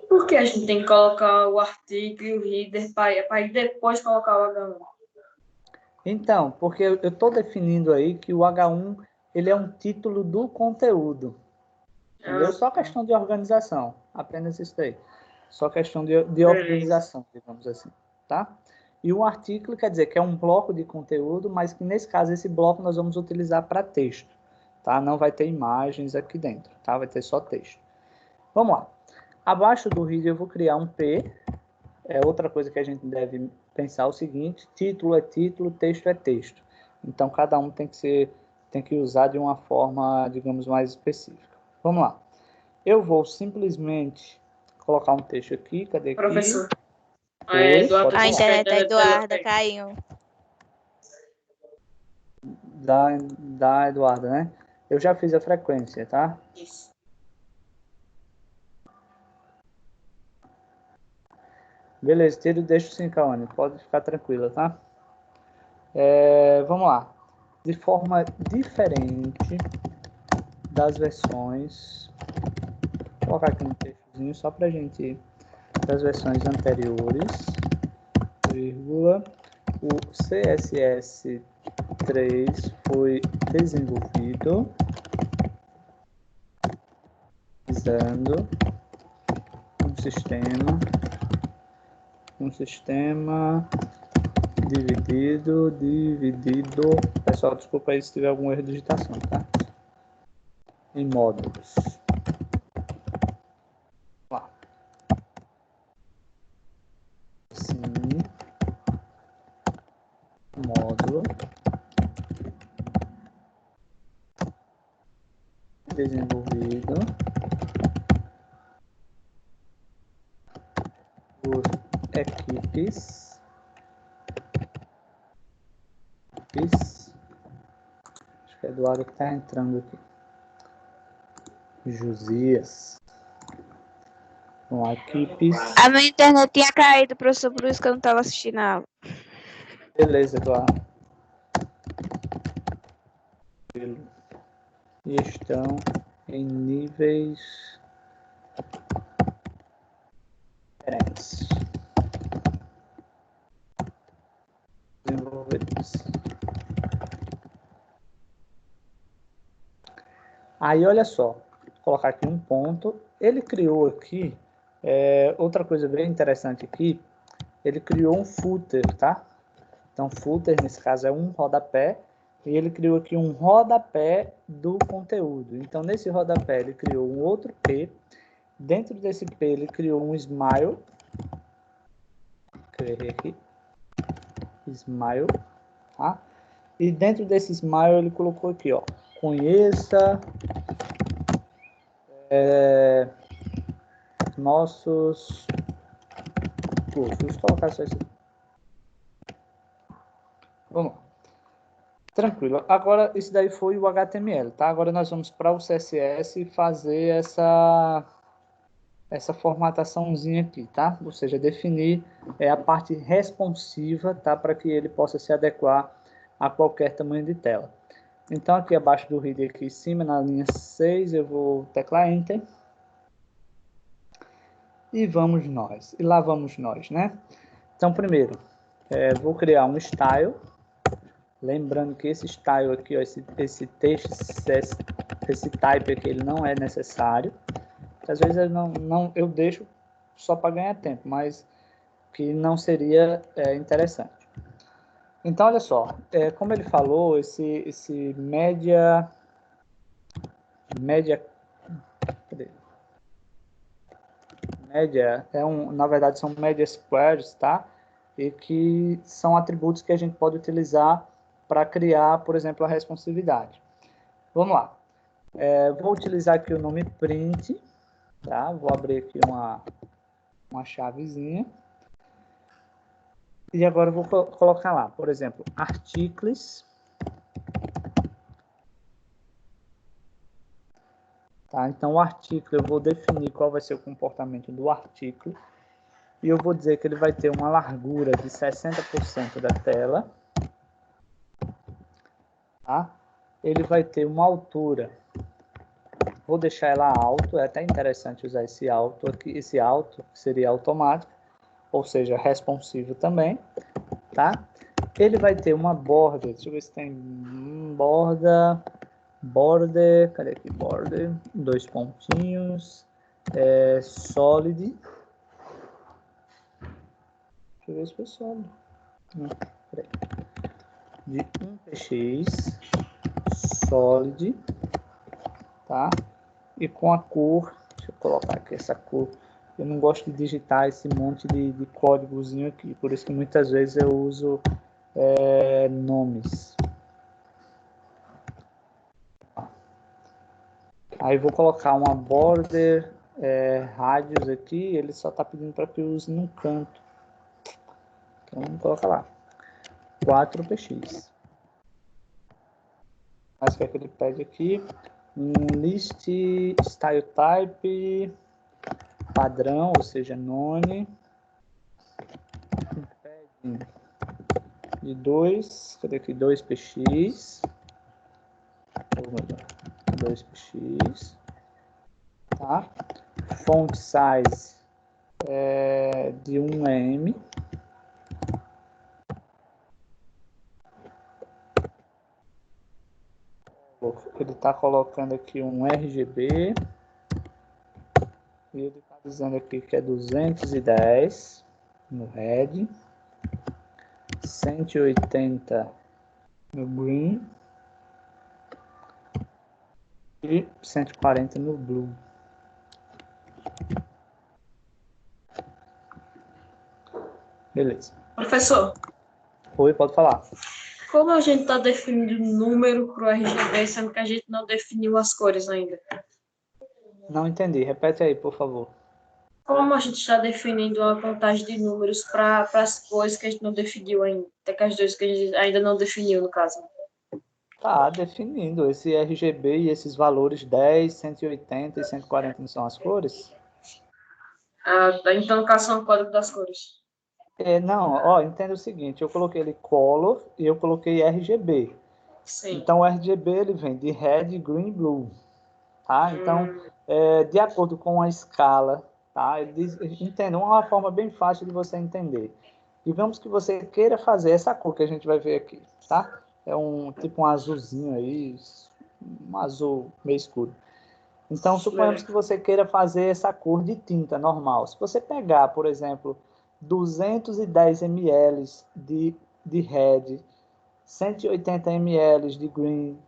Por que a gente tem que colocar o artigo e o header para depois colocar o H1? Então, porque eu estou definindo aí que o H1 ele é um título do conteúdo. Entendeu? Só questão de organização. Apenas isso aí. Só questão de organização, digamos assim. Tá? E o artigo quer dizer que é um bloco de conteúdo, mas que nesse caso esse bloco nós vamos utilizar para texto. Tá? Não vai ter imagens aqui dentro. Tá? Vai ter só texto. Vamos lá. Abaixo do header eu vou criar um P. Outra coisa que a gente deve pensar é o seguinte: título é título, texto é texto. Então, cada um tem que usar de uma forma, digamos, mais específica. Vamos lá. Eu vou simplesmente colocar um texto aqui. Cadê aqui? Professor. A internet da Eduarda caiu. Da Eduarda, né? Eu já fiz a frequência, tá? Isso. Beleza, deixa o 5, Kawane. Pode ficar tranquila, tá? Vamos lá. De forma diferente das versões, vou colocar aqui um textozinho só para a gente, das versões anteriores, vírgula, o CSS 3 foi desenvolvido utilizando um sistema dividido. Pessoal, desculpa aí se tiver algum erro de digitação, tá? Em módulos. Lá. Sim. Módulo. Desenvolvido por equipes. Acho que é Eduardo que está entrando aqui. Josias. Vamos lá, equipes. A minha internet tinha caído, professor, por isso que eu não estava assistindo a aula. Beleza, Eduardo. E estão em níveis diferentes. Desenvolvedores. Aí, olha só. Vou colocar aqui um ponto. Ele criou aqui, outra coisa bem interessante aqui, ele criou um footer, tá? Então, footer, nesse caso, é um rodapé, e ele criou aqui um rodapé do conteúdo. Então, nesse rodapé, ele criou um outro P. Dentro desse P, ele criou um smile. Aqui. Smile. Tá? E dentro desse smile, ele colocou aqui, ó. Conheça nossos cursos. Deixa eu colocar só isso aqui. Vamos lá. Tranquilo. Agora, isso daí foi o HTML, tá? Agora nós vamos para o CSS fazer essa formataçãozinha aqui, tá? Ou seja, definir a parte responsiva, tá? Para que ele possa se adequar a qualquer tamanho de tela. Então, aqui abaixo do header, aqui em cima, na linha 6, eu vou teclar Enter. E vamos nós. E lá vamos nós, né? Então, primeiro, vou criar um style. Lembrando que esse style aqui, ó, esse texto, esse type aqui, ele não é necessário. Às vezes eu deixo só para ganhar tempo, mas que não seria interessante. Então, olha só, como ele falou, esse média, na verdade, são média squares, tá? E que são atributos que a gente pode utilizar para criar, por exemplo, a responsividade. Vamos lá. Vou utilizar aqui o nome print, tá? Vou abrir aqui uma chavezinha. E agora eu vou colocar lá, por exemplo, articles. Tá? Então, o artigo, eu vou definir qual vai ser o comportamento do artigo. E eu vou dizer que ele vai ter uma largura de 60% da tela. Tá? Ele vai ter uma altura. Vou deixar ela alto. É até interessante usar esse alto aqui. Esse alto seria automático. Ou seja, responsivo também. Tá? Ele vai ter uma borda. Deixa eu ver se tem border, cadê aqui? Border, 2 pontinhos, solid. Deixa eu ver se foi solid. Não, peraí. De 1px, solid, tá? E com a cor, deixa eu colocar aqui essa cor. Eu não gosto de digitar esse monte de códigozinho aqui, por isso que muitas vezes eu uso nomes. Aí vou colocar uma border radius aqui, ele só está pedindo para que eu use num canto. Então vamos colocar lá, 4px. Mas o que é que ele pede aqui? Um list style type padrão, ou seja, none. De 2, cadê aqui? 2px. 2px, tá? Font size de 1M. Ele está colocando aqui um RGB. E ele está dizendo aqui que é 210 no red, 180 no green e 140 no blue. Beleza. Professor, Oi, pode falar. como a gente está definindo número para o RGB, sendo que a gente não definiu as cores ainda? Não entendi. Repete aí, por favor. Como a gente está definindo uma contagem de números para as cores que a gente não definiu ainda? Até que as duas que a gente ainda não definiu, no caso. Tá definindo esse RGB e esses valores 10, 180 e 140 não são as cores? Ah, tá. Então, no caso, são o código das cores. Não, ó, entenda o seguinte, eu coloquei ele color e eu coloquei RGB. Sim. Então, o RGB ele vem de red, green, blue, tá? Então, de acordo com a escala, tá? Entenda, uma forma bem fácil de você entender. Digamos que você queira fazer essa cor que a gente vai ver aqui, tá? É tipo um azulzinho aí, um azul meio escuro. Então, suponhamos que você queira fazer essa cor de tinta normal. Se você pegar, por exemplo, 210 ml de red, 180 ml de green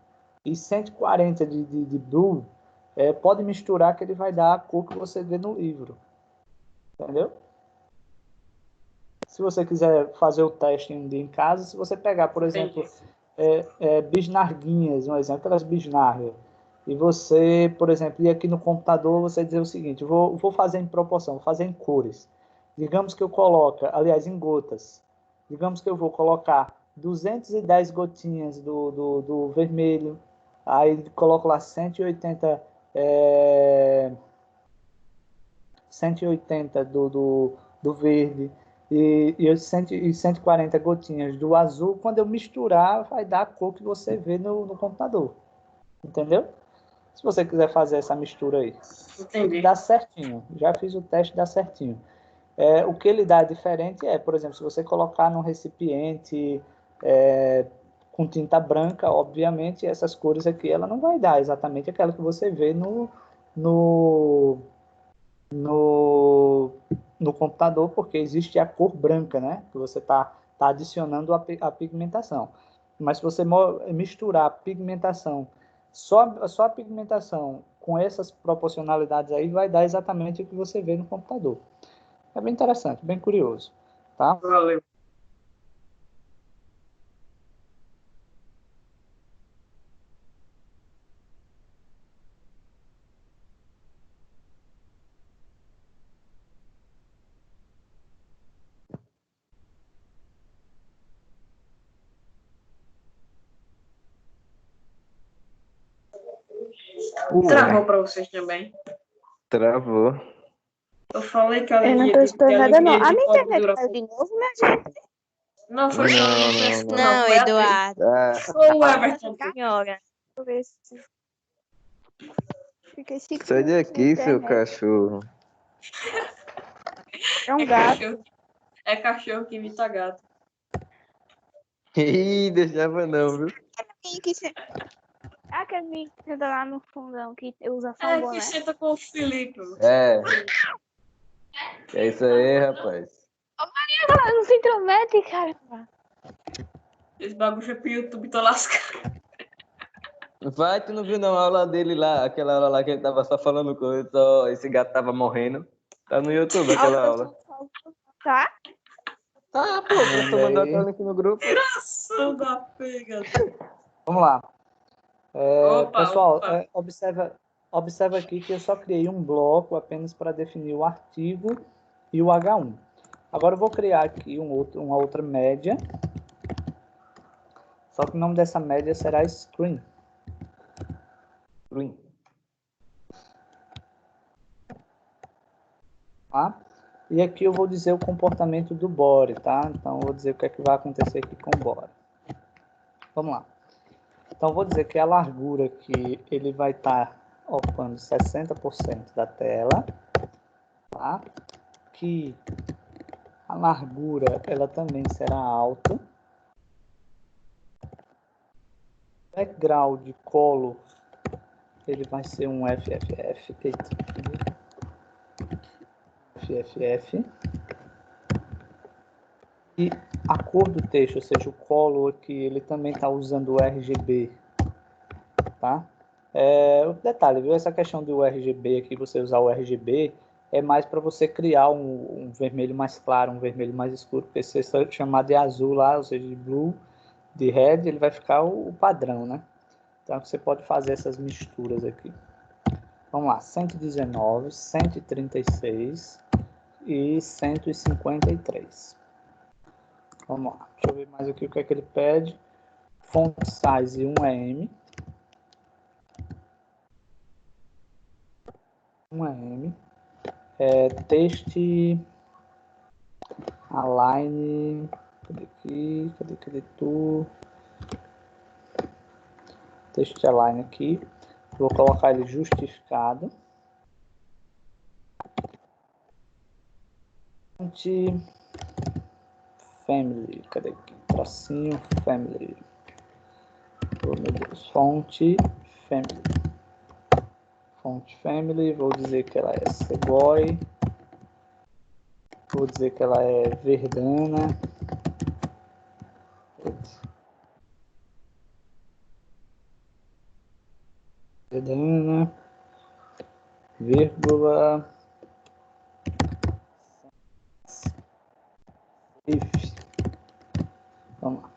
e 140 de blue, pode misturar que ele vai dar a cor que você vê no livro. Entendeu? Se você quiser fazer o teste um dia em casa, se você pegar, por exemplo, bisnaguinhas, um exemplo, aquelas bisnagas, e você, por exemplo, ir aqui no computador, você dizer o seguinte, vou fazer em proporção, vou fazer em cores. Digamos que eu coloque, aliás, em gotas. Digamos que eu vou colocar 210 gotinhas do vermelho, aí coloco lá 180 do verde, e 140 gotinhas do azul. Quando eu misturar, vai dar a cor que você vê no computador. Entendeu? Se você quiser fazer essa mistura aí. Entendi. Dá certinho. Já fiz o teste, dá certinho. O que ele dá diferente por exemplo, se você colocar num recipiente com tinta branca, obviamente, essas cores aqui, ela não vai dar exatamente aquela que você vê no, no computador, porque existe a cor branca, né? Que você tá adicionando a pigmentação. Mas se você misturar a pigmentação, só a pigmentação com essas proporcionalidades aí, vai dar exatamente o que você vê no computador. É bem interessante, bem curioso, tá? Valeu. Travou para vocês também. Travou. Eu falei que a Eu não linha tô de escutando nada, não. A de minha código internet dura caiu pouco. de novo, minha gente. Não, foi só Não, não, não, não. Não, foi a dele. Eduardo. Ah, Foi o Everton. Nossa senhora. Deixa eu ver se... Fiquei 5 sai minutos sem daqui, seu internet. cachorro. É um gato. É cachorro que imita gato. Ih, deixava não, viu? Aquele menino que senta lá no fundão, que usa só É um que boné. senta com o Felipe. É isso aí, rapaz. Não se intromete, cara. Esse bagulho foi pro YouTube, tô lascado. Vai, tu não viu não a aula dele lá, aquela aula lá que ele tava só falando coisa, só esse gato tava morrendo. Tá no YouTube aquela aula. Tá? Ah, pô, você mandou até o link no grupo. Tiração da pega. Vamos lá. Pessoal, Opa. observa aqui que eu só criei um bloco apenas para definir o artigo e o H1. Agora eu vou criar aqui uma outra média, só que o nome dessa média será screen. Tá? E aqui eu vou dizer o comportamento do body, tá? Então eu vou dizer o que é que vai acontecer aqui com o body. Vamos lá. Então eu vou dizer que a largura aqui, ele vai estar ocupando 60% da tela, tá? Que a largura, ela também será alta. O background de color, ele vai ser um FFF. FFF. E a cor do texto, ou seja, o color aqui, ele também está usando o RGB, tá? O detalhe, viu? Essa questão do RGB aqui, você usar o RGB, é mais para você criar um vermelho mais claro, um vermelho mais escuro, porque se você chamar de azul lá, ou seja, de blue, de red, ele vai ficar o padrão, né? Então você pode fazer essas misturas aqui. Vamos lá, 119, 136 e 153. Vamos lá, deixa eu ver mais aqui o que é que ele pede. Font size 1 é M. Text align, cadê aqui, cadê tu? Text align aqui, vou colocar ele justificado. Family, cadê aqui? Tracinho family. Oh, meu Deus, fonte family. Fonte family, vou dizer que ela é Segoy. Vou dizer que ela é Verdana. Verdana. Vírgula. If. Vamos lá.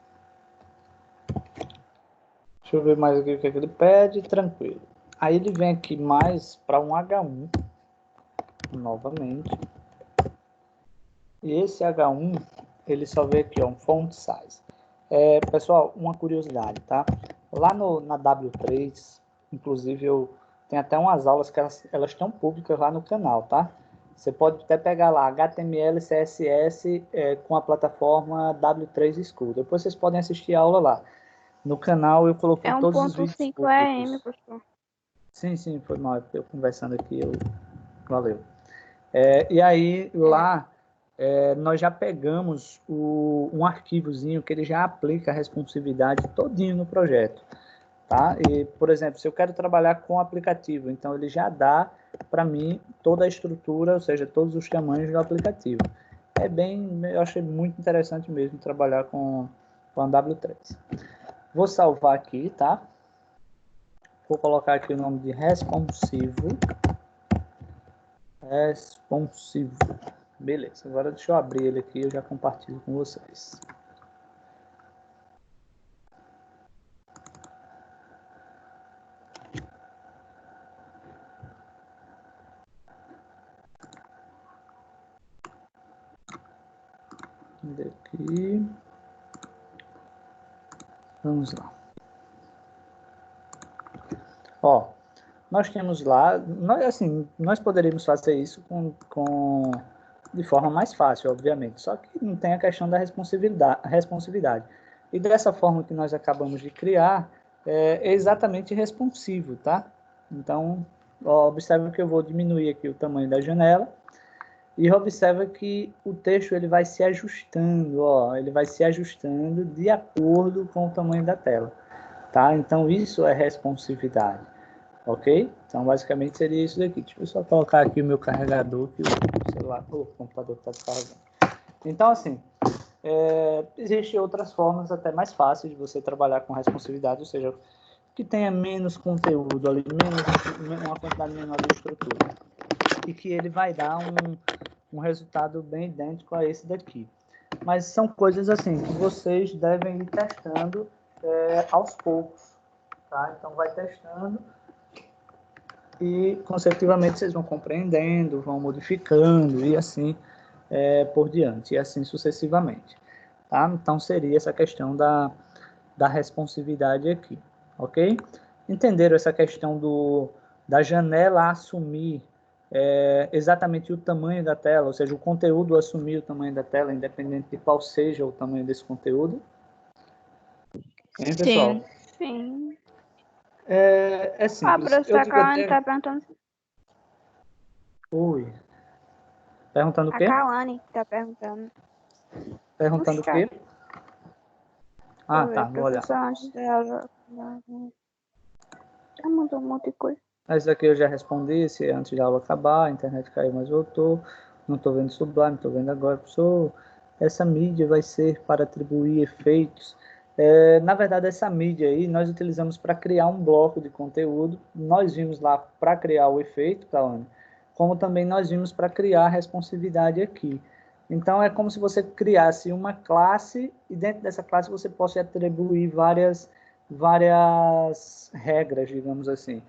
Deixa eu ver mais aqui o que ele pede. Tranquilo. Aí ele vem aqui mais para um H1. Novamente. E esse H1, ele só vê aqui, ó, um font size. Pessoal, uma curiosidade, tá? Lá na W3, inclusive eu tenho até umas aulas que elas estão públicas lá no canal, tá? Você pode até pegar lá HTML, CSS com a plataforma W3 School. Depois vocês podem assistir a aula lá. No canal eu coloquei todos os vídeos públicos. 1.5 EM, professor. Sim, foi mal. Eu conversando aqui, valeu. E aí, lá, nós já pegamos um arquivozinho que ele já aplica a responsividade todinho no projeto. Tá? E, por exemplo, se eu quero trabalhar com aplicativo, então ele já dá para mim toda a estrutura, ou seja, todos os tamanhos do aplicativo. Eu achei muito interessante mesmo trabalhar com a W3. Vou salvar aqui, tá? Vou colocar aqui o nome de responsivo. Beleza, agora deixa eu abrir ele aqui e eu já compartilho com vocês. Aqui. Vamos lá. Ó, nós temos lá, nós poderíamos fazer isso de forma mais fácil, obviamente, só que não tem a questão da responsividade. E dessa forma que nós acabamos de criar, é exatamente responsivo, tá? Então, ó, observa que eu vou diminuir aqui o tamanho da janela, e observa que o texto ele vai se ajustando, ó, ele vai se ajustando de acordo com o tamanho da tela, tá? Então, isso é responsividade. Ok? Então, basicamente seria isso daqui. Deixa eu só colocar aqui o meu carregador, que o computador está descarregando. Então, assim, existem outras formas até mais fáceis de você trabalhar com responsividade, ou seja, que tenha menos conteúdo ali, uma quantidade menor de estrutura. E que ele vai dar um resultado bem idêntico a esse daqui. Mas são coisas assim que vocês devem ir testando aos poucos. Tá? Então, vai testando. E, consecutivamente, vocês vão compreendendo, vão modificando, e assim por diante, e assim sucessivamente. Tá? Então, seria essa questão da responsividade aqui, ok? Entenderam essa questão da janela assumir exatamente o tamanho da tela, ou seja, o conteúdo assumir o tamanho da tela, independente de qual seja o tamanho desse conteúdo? Hein, pessoal? Sim. É simples. A professora Kawane está perguntando. Oi. Perguntando o quê? A Kawane está perguntando. Perguntando o quê? Ah, tá, vou olhar. Antes dela. Já mandou um monte de coisa. Esse daqui eu já respondi, se antes da aula acabar, a internet caiu, mas voltou. Não estou vendo Sublime, estou vendo agora. Professor, essa mídia vai ser para atribuir efeitos. Na verdade, essa mídia aí nós utilizamos para criar um bloco de conteúdo. Nós vimos lá para criar o efeito, Kawane, como também nós vimos para criar a responsividade aqui. Então, é como se você criasse uma classe e dentro dessa classe você possa atribuir várias regras, digamos assim.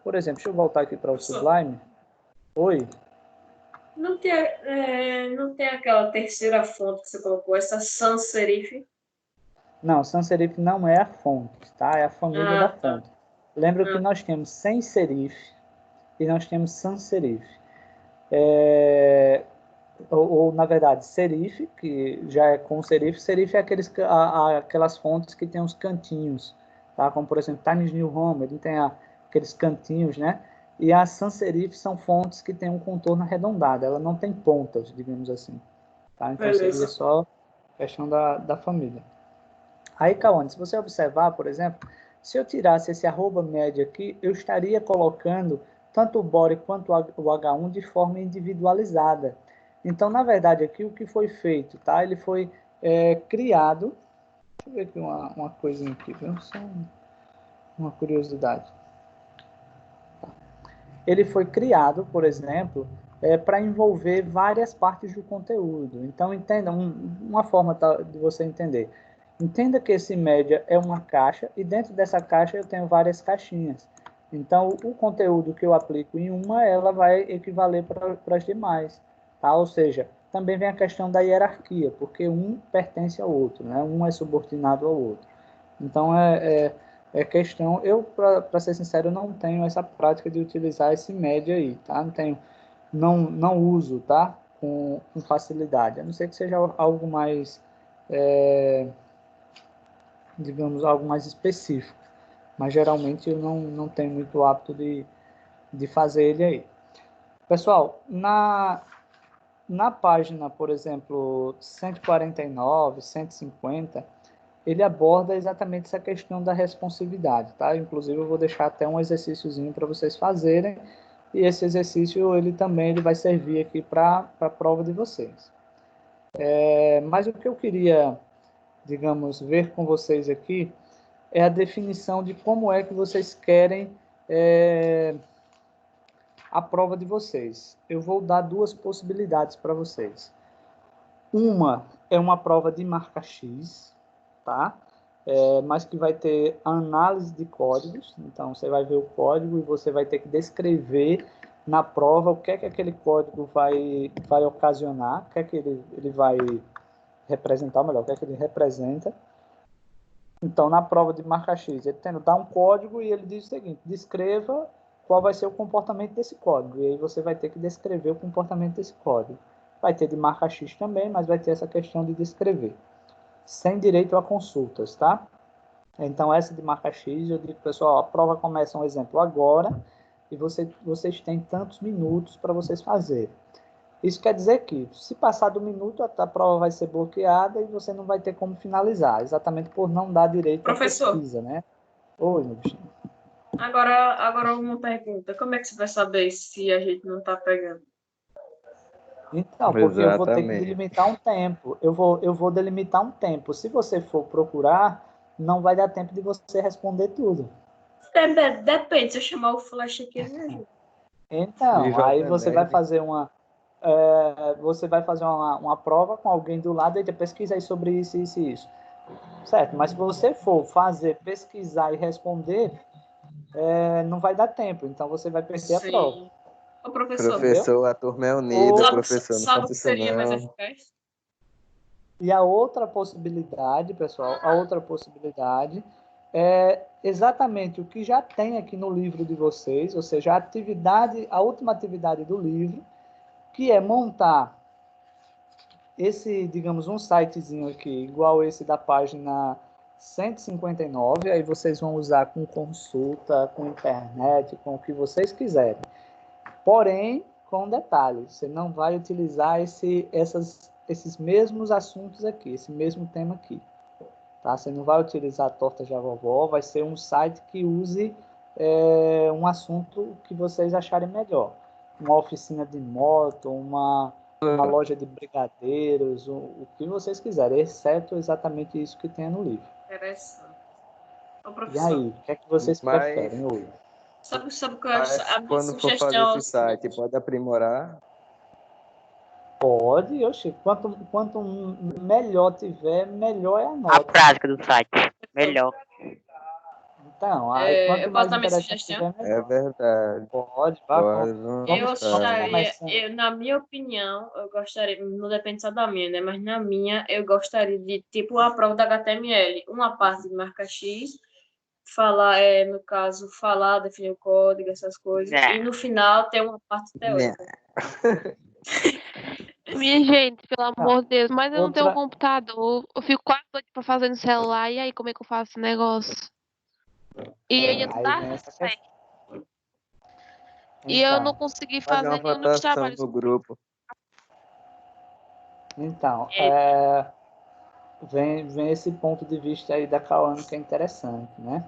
Por exemplo, deixa eu voltar aqui para o Sublime. Oi? Não tem aquela terceira fonte que você colocou, essa sans serif? Não, sans serif não é a fonte, tá? É a família da fonte. Lembra que nós temos sem serif e nós temos sans serif. ou, na verdade, serif, que já é com serif. Serif é aquelas fontes que tem os cantinhos, tá? Como, por exemplo, Times New Roman, ele tem aqueles cantinhos, né? E as sans serif são fontes que têm um contorno arredondado, ela não tem pontas, digamos assim, tá? Então, seria Beleza. só questão da família. Aí, Cauane, se você observar, por exemplo, se eu tirasse esse arroba média aqui, eu estaria colocando tanto o body quanto o H1 de forma individualizada. Então, na verdade, aqui o que foi feito, tá? Ele foi criado. Deixa eu ver aqui uma coisinha aqui, viu? Só uma curiosidade. Ele foi criado, por exemplo, para envolver várias partes do conteúdo. Então, entenda, uma forma de você entender. Entenda que esse média é uma caixa e dentro dessa caixa eu tenho várias caixinhas. Então, o conteúdo que eu aplico em uma, ela vai equivaler para as demais. Tá? Ou seja, também vem a questão da hierarquia, porque um pertence ao outro, né? Um é subordinado ao outro. Então, é questão... Eu, para ser sincero, não tenho essa prática de utilizar esse média aí, tá? Não uso, tá? Com facilidade. A não ser que seja algo mais... digamos, algo mais específico. Mas, geralmente, eu não tenho muito hábito de fazer ele aí. Pessoal, na página, por exemplo, 149, 150, ele aborda exatamente essa questão da responsividade, tá? Inclusive, eu vou deixar até um exercíciozinho para vocês fazerem, e esse exercício, ele vai servir aqui para a prova de vocês. Mas o que eu queria, digamos, ver com vocês aqui é a definição de como é que vocês querem a prova de vocês. Eu vou dar duas possibilidades para vocês. Uma é uma prova de marca X, tá? Mas que vai ter análise de códigos. Então, você vai ver o código e você vai ter que descrever na prova o que é que aquele código vai ocasionar, o que é que ele vai representar, melhor, o que é que ele representa. Então, na prova de marca X, ele dá um código e ele diz o seguinte: descreva qual vai ser o comportamento desse código. E aí você vai ter que descrever o comportamento desse código. Vai ter de marca X também, mas vai ter essa questão de descrever. Sem direito a consultas, tá? Então, essa de marca X, eu digo, pessoal, a prova começa, um exemplo, agora, e vocês têm tantos minutos para vocês fazerem. Isso quer dizer que, se passar do minuto, a prova vai ser bloqueada e você não vai ter como finalizar, exatamente por não dar direito Professor, à pesquisa, né? Oi, meu bichinho. agora uma pergunta. Como é que você vai saber se a gente não está pegando? Então, porque eu vou ter que Exatamente. delimitar um tempo. Eu vou delimitar um tempo. Se você for procurar, não vai dar tempo de você responder tudo. Depende, se eu chamar o flash aqui, ele me ajuda. Então, aí você vai JNet. fazer uma prova com alguém do lado e pesquisa aí sobre isso, isso e isso. Certo, mas se você for pesquisar e responder, não vai dar tempo, então você vai perder a prova. Sim. Ô, professor, Professor, a turma é unida, professor, não sabe o faça que isso seria mais não. eficaz? E a outra possibilidade, pessoal, é exatamente o que já tem aqui no livro de vocês, ou seja, a última atividade do livro, que é montar digamos, um sitezinho aqui, igual esse da página 159, aí vocês vão usar com consulta, com internet, com o que vocês quiserem. Porém, com detalhes, você não vai utilizar esses mesmos assuntos aqui, esse mesmo tema aqui. Tá? Você não vai utilizar a torta Javovó, vai ser um site que use um assunto que vocês acharem melhor. Uma oficina de moto, uma loja de brigadeiros, o que vocês quiserem, exceto exatamente isso que tem no livro. Interessante. Ô, E professor, aí, o que é que vocês Mas, preferem hoje? sabe qual é mas a minha quando for fazer sugestão? esse site, pode aprimorar? Pode, oxe, quanto melhor tiver, melhor é a A nota. prática do site. Melhor. Então, aí, Eu quanto posso mais dar minha interessante sugestão? tiver, melhor. É verdade. Pode, Pode, Eu vamos vontade. começando. na minha opinião, eu gostaria, não depende só da minha, né? Mas na minha, eu gostaria de, tipo, a prova da HTML, uma parte de marca X falar, no caso, falar, definir o código, essas coisas. E no final tem uma parte teórica. Minha gente, pelo amor de Deus, mas eu não tenho um Outra, computador. Eu fico quase doida pra fazer no celular. E aí, como é que eu faço esse negócio? E ainda não aí dá vem essa certo. questão. E eu não Então, consegui Fazer uma fazer nenhum dos votação trabalhos. no grupo. então É, vem esse ponto de vista aí da Cauane que é interessante, né?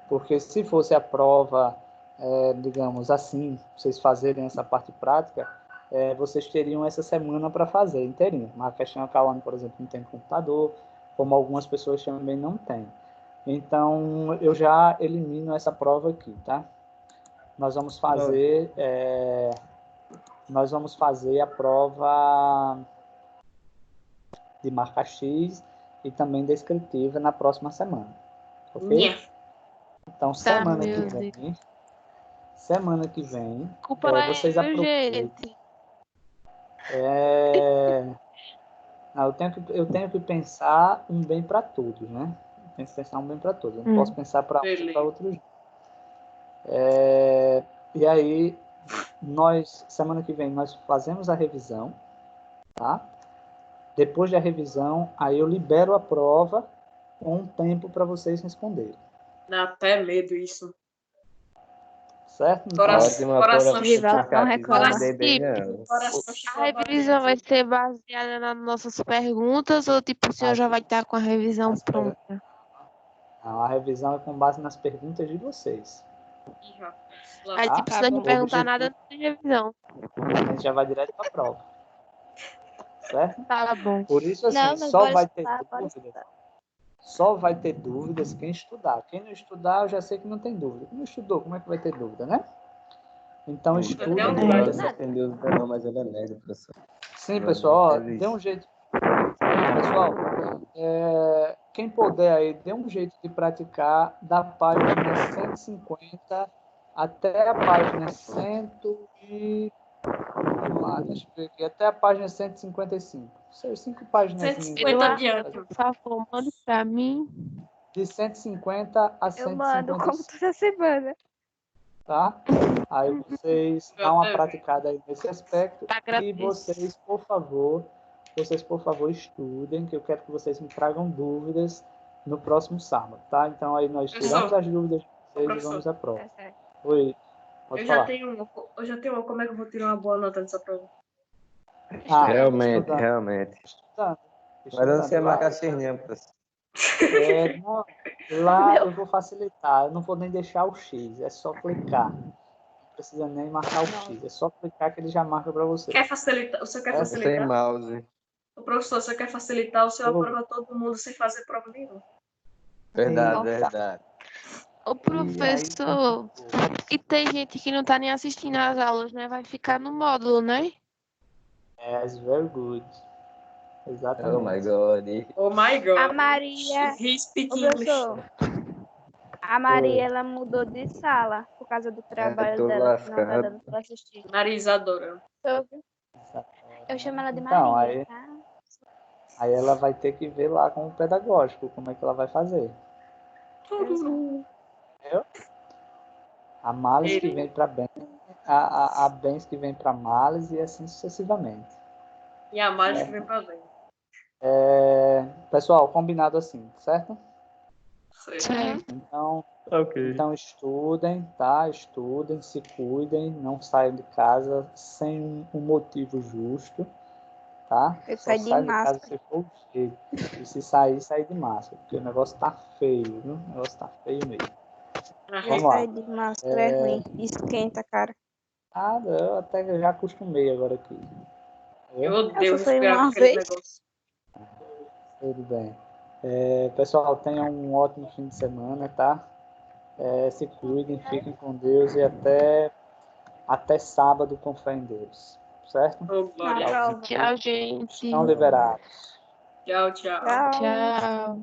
Porque se fosse a prova, digamos assim, vocês fazerem essa parte prática, vocês teriam essa semana para fazer inteirinha. Mas a questão é que a Cauane, por exemplo, não tem computador, como algumas pessoas também não têm. Então, eu já elimino essa prova aqui, tá? Nós vamos fazer, a prova de marca X e também descritiva na próxima semana, ok? Minha. Então, tá, meu Deus. semana que vem, Culpa lá vocês é, viu, aproveitem. gente? Não, eu tenho que pensar um bem para todos, né? Eu tenho que pensar um bem para todos. Eu não posso pensar para Beleza. outros. E aí, semana que vem, nós fazemos a revisão, tá? Depois da revisão, aí eu libero a prova com um tempo para vocês responderem, Dá até medo isso. certo? Então, Ótima Coração Viva, não reclama. não dei bem, não. Coração A revisão vai ser baseada nas nossas perguntas ou tipo o senhor já vai estar com a revisão As pronta? Não, a revisão é com base nas perguntas de vocês. Aí tipo, se Tá nós bom. não perguntar nada, não tem revisão. A gente já vai direto para a prova, certo? Tá bom. Por isso, assim, Não, só bora vai ter estudar, bora dúvidas. estudar. Só vai ter dúvidas quem estudar. Quem não estudar, eu já sei que não tem dúvida. Quem não estudou, como é que vai ter dúvida, né? Então, estudem. tenho Não dúvida. tem dúvida não, mas ele é nerd, professor. Sim, pessoal, ó, dê um jeito. Pessoal, quem puder aí, dê um jeito de praticar da página 150 até a página 100 e... Vamos lá, deixa eu ver aqui. Até a página 155. São 5 páginas. 150 adiante. Por favor, mande pra mim. De 150 a Eu mando como 155, toda semana. tá? Aí vocês dão uma praticada aí nesse aspecto Tá e agradeço. vocês, por favor, estudem, que eu quero que vocês me tragam dúvidas no próximo sábado, tá? Então aí nós tiramos as dúvidas de vocês e Professor. vamos à prova. Tá certo. Oi, pode Eu falar. já tenho uma. Como é que eu vou tirar uma boa nota nessa prova? Realmente. Estudando. Mas eu não sei marcar X, professor. Não, lá eu vou facilitar, eu não vou nem deixar o X, é só clicar. Não precisa nem marcar o X, é só clicar que ele já marca para você. Quer facilitar? Você quer Sem facilitar? mouse. O professor, você quer facilitar o seu aprova todo mundo sem fazer prova nenhuma? Verdade. Ô, professor, e tem gente que não tá nem assistindo às aulas, né? Vai ficar no módulo, né? Yes, very good. Exatamente. Oh my God. Oh my God. A Maria, He speak ô English. professor, a Maria, ela mudou de sala por causa do trabalho tô dela, que não tá lascado. dando pra assistir. Narisadora. Eu chamo ela de Então, Maria, aí, tá? aí ela vai ter que ver lá com o pedagógico como é que ela vai fazer. Entendeu? A Males que vem para Ben, a Bens que vem para Males e assim sucessivamente. E a mágica vem pra dentro. Pessoal, combinado assim, certo? Certo. Então estudem, tá? Estudem, se cuidem, não saiam de casa sem um motivo justo, tá? Eu Só saio de sai de casa máscara. se for cheio. E se sair, sai de máscara, porque o negócio tá feio, viu? O negócio tá feio mesmo. Vamos lá. Sair de máscara é ruim, esquenta, cara. Eu até já acostumei agora aqui. Eu Eu odeio só fui respirar uma aquele vez. negócio. Tudo bem. Pessoal, tenham um ótimo fim de semana, tá? Se cuidem, fiquem com Deus e até sábado com fé em Deus. Certo? Oh, glória. Tchau. Tchau, gente. Estão liberados. Tchau. Tchau. Tchau.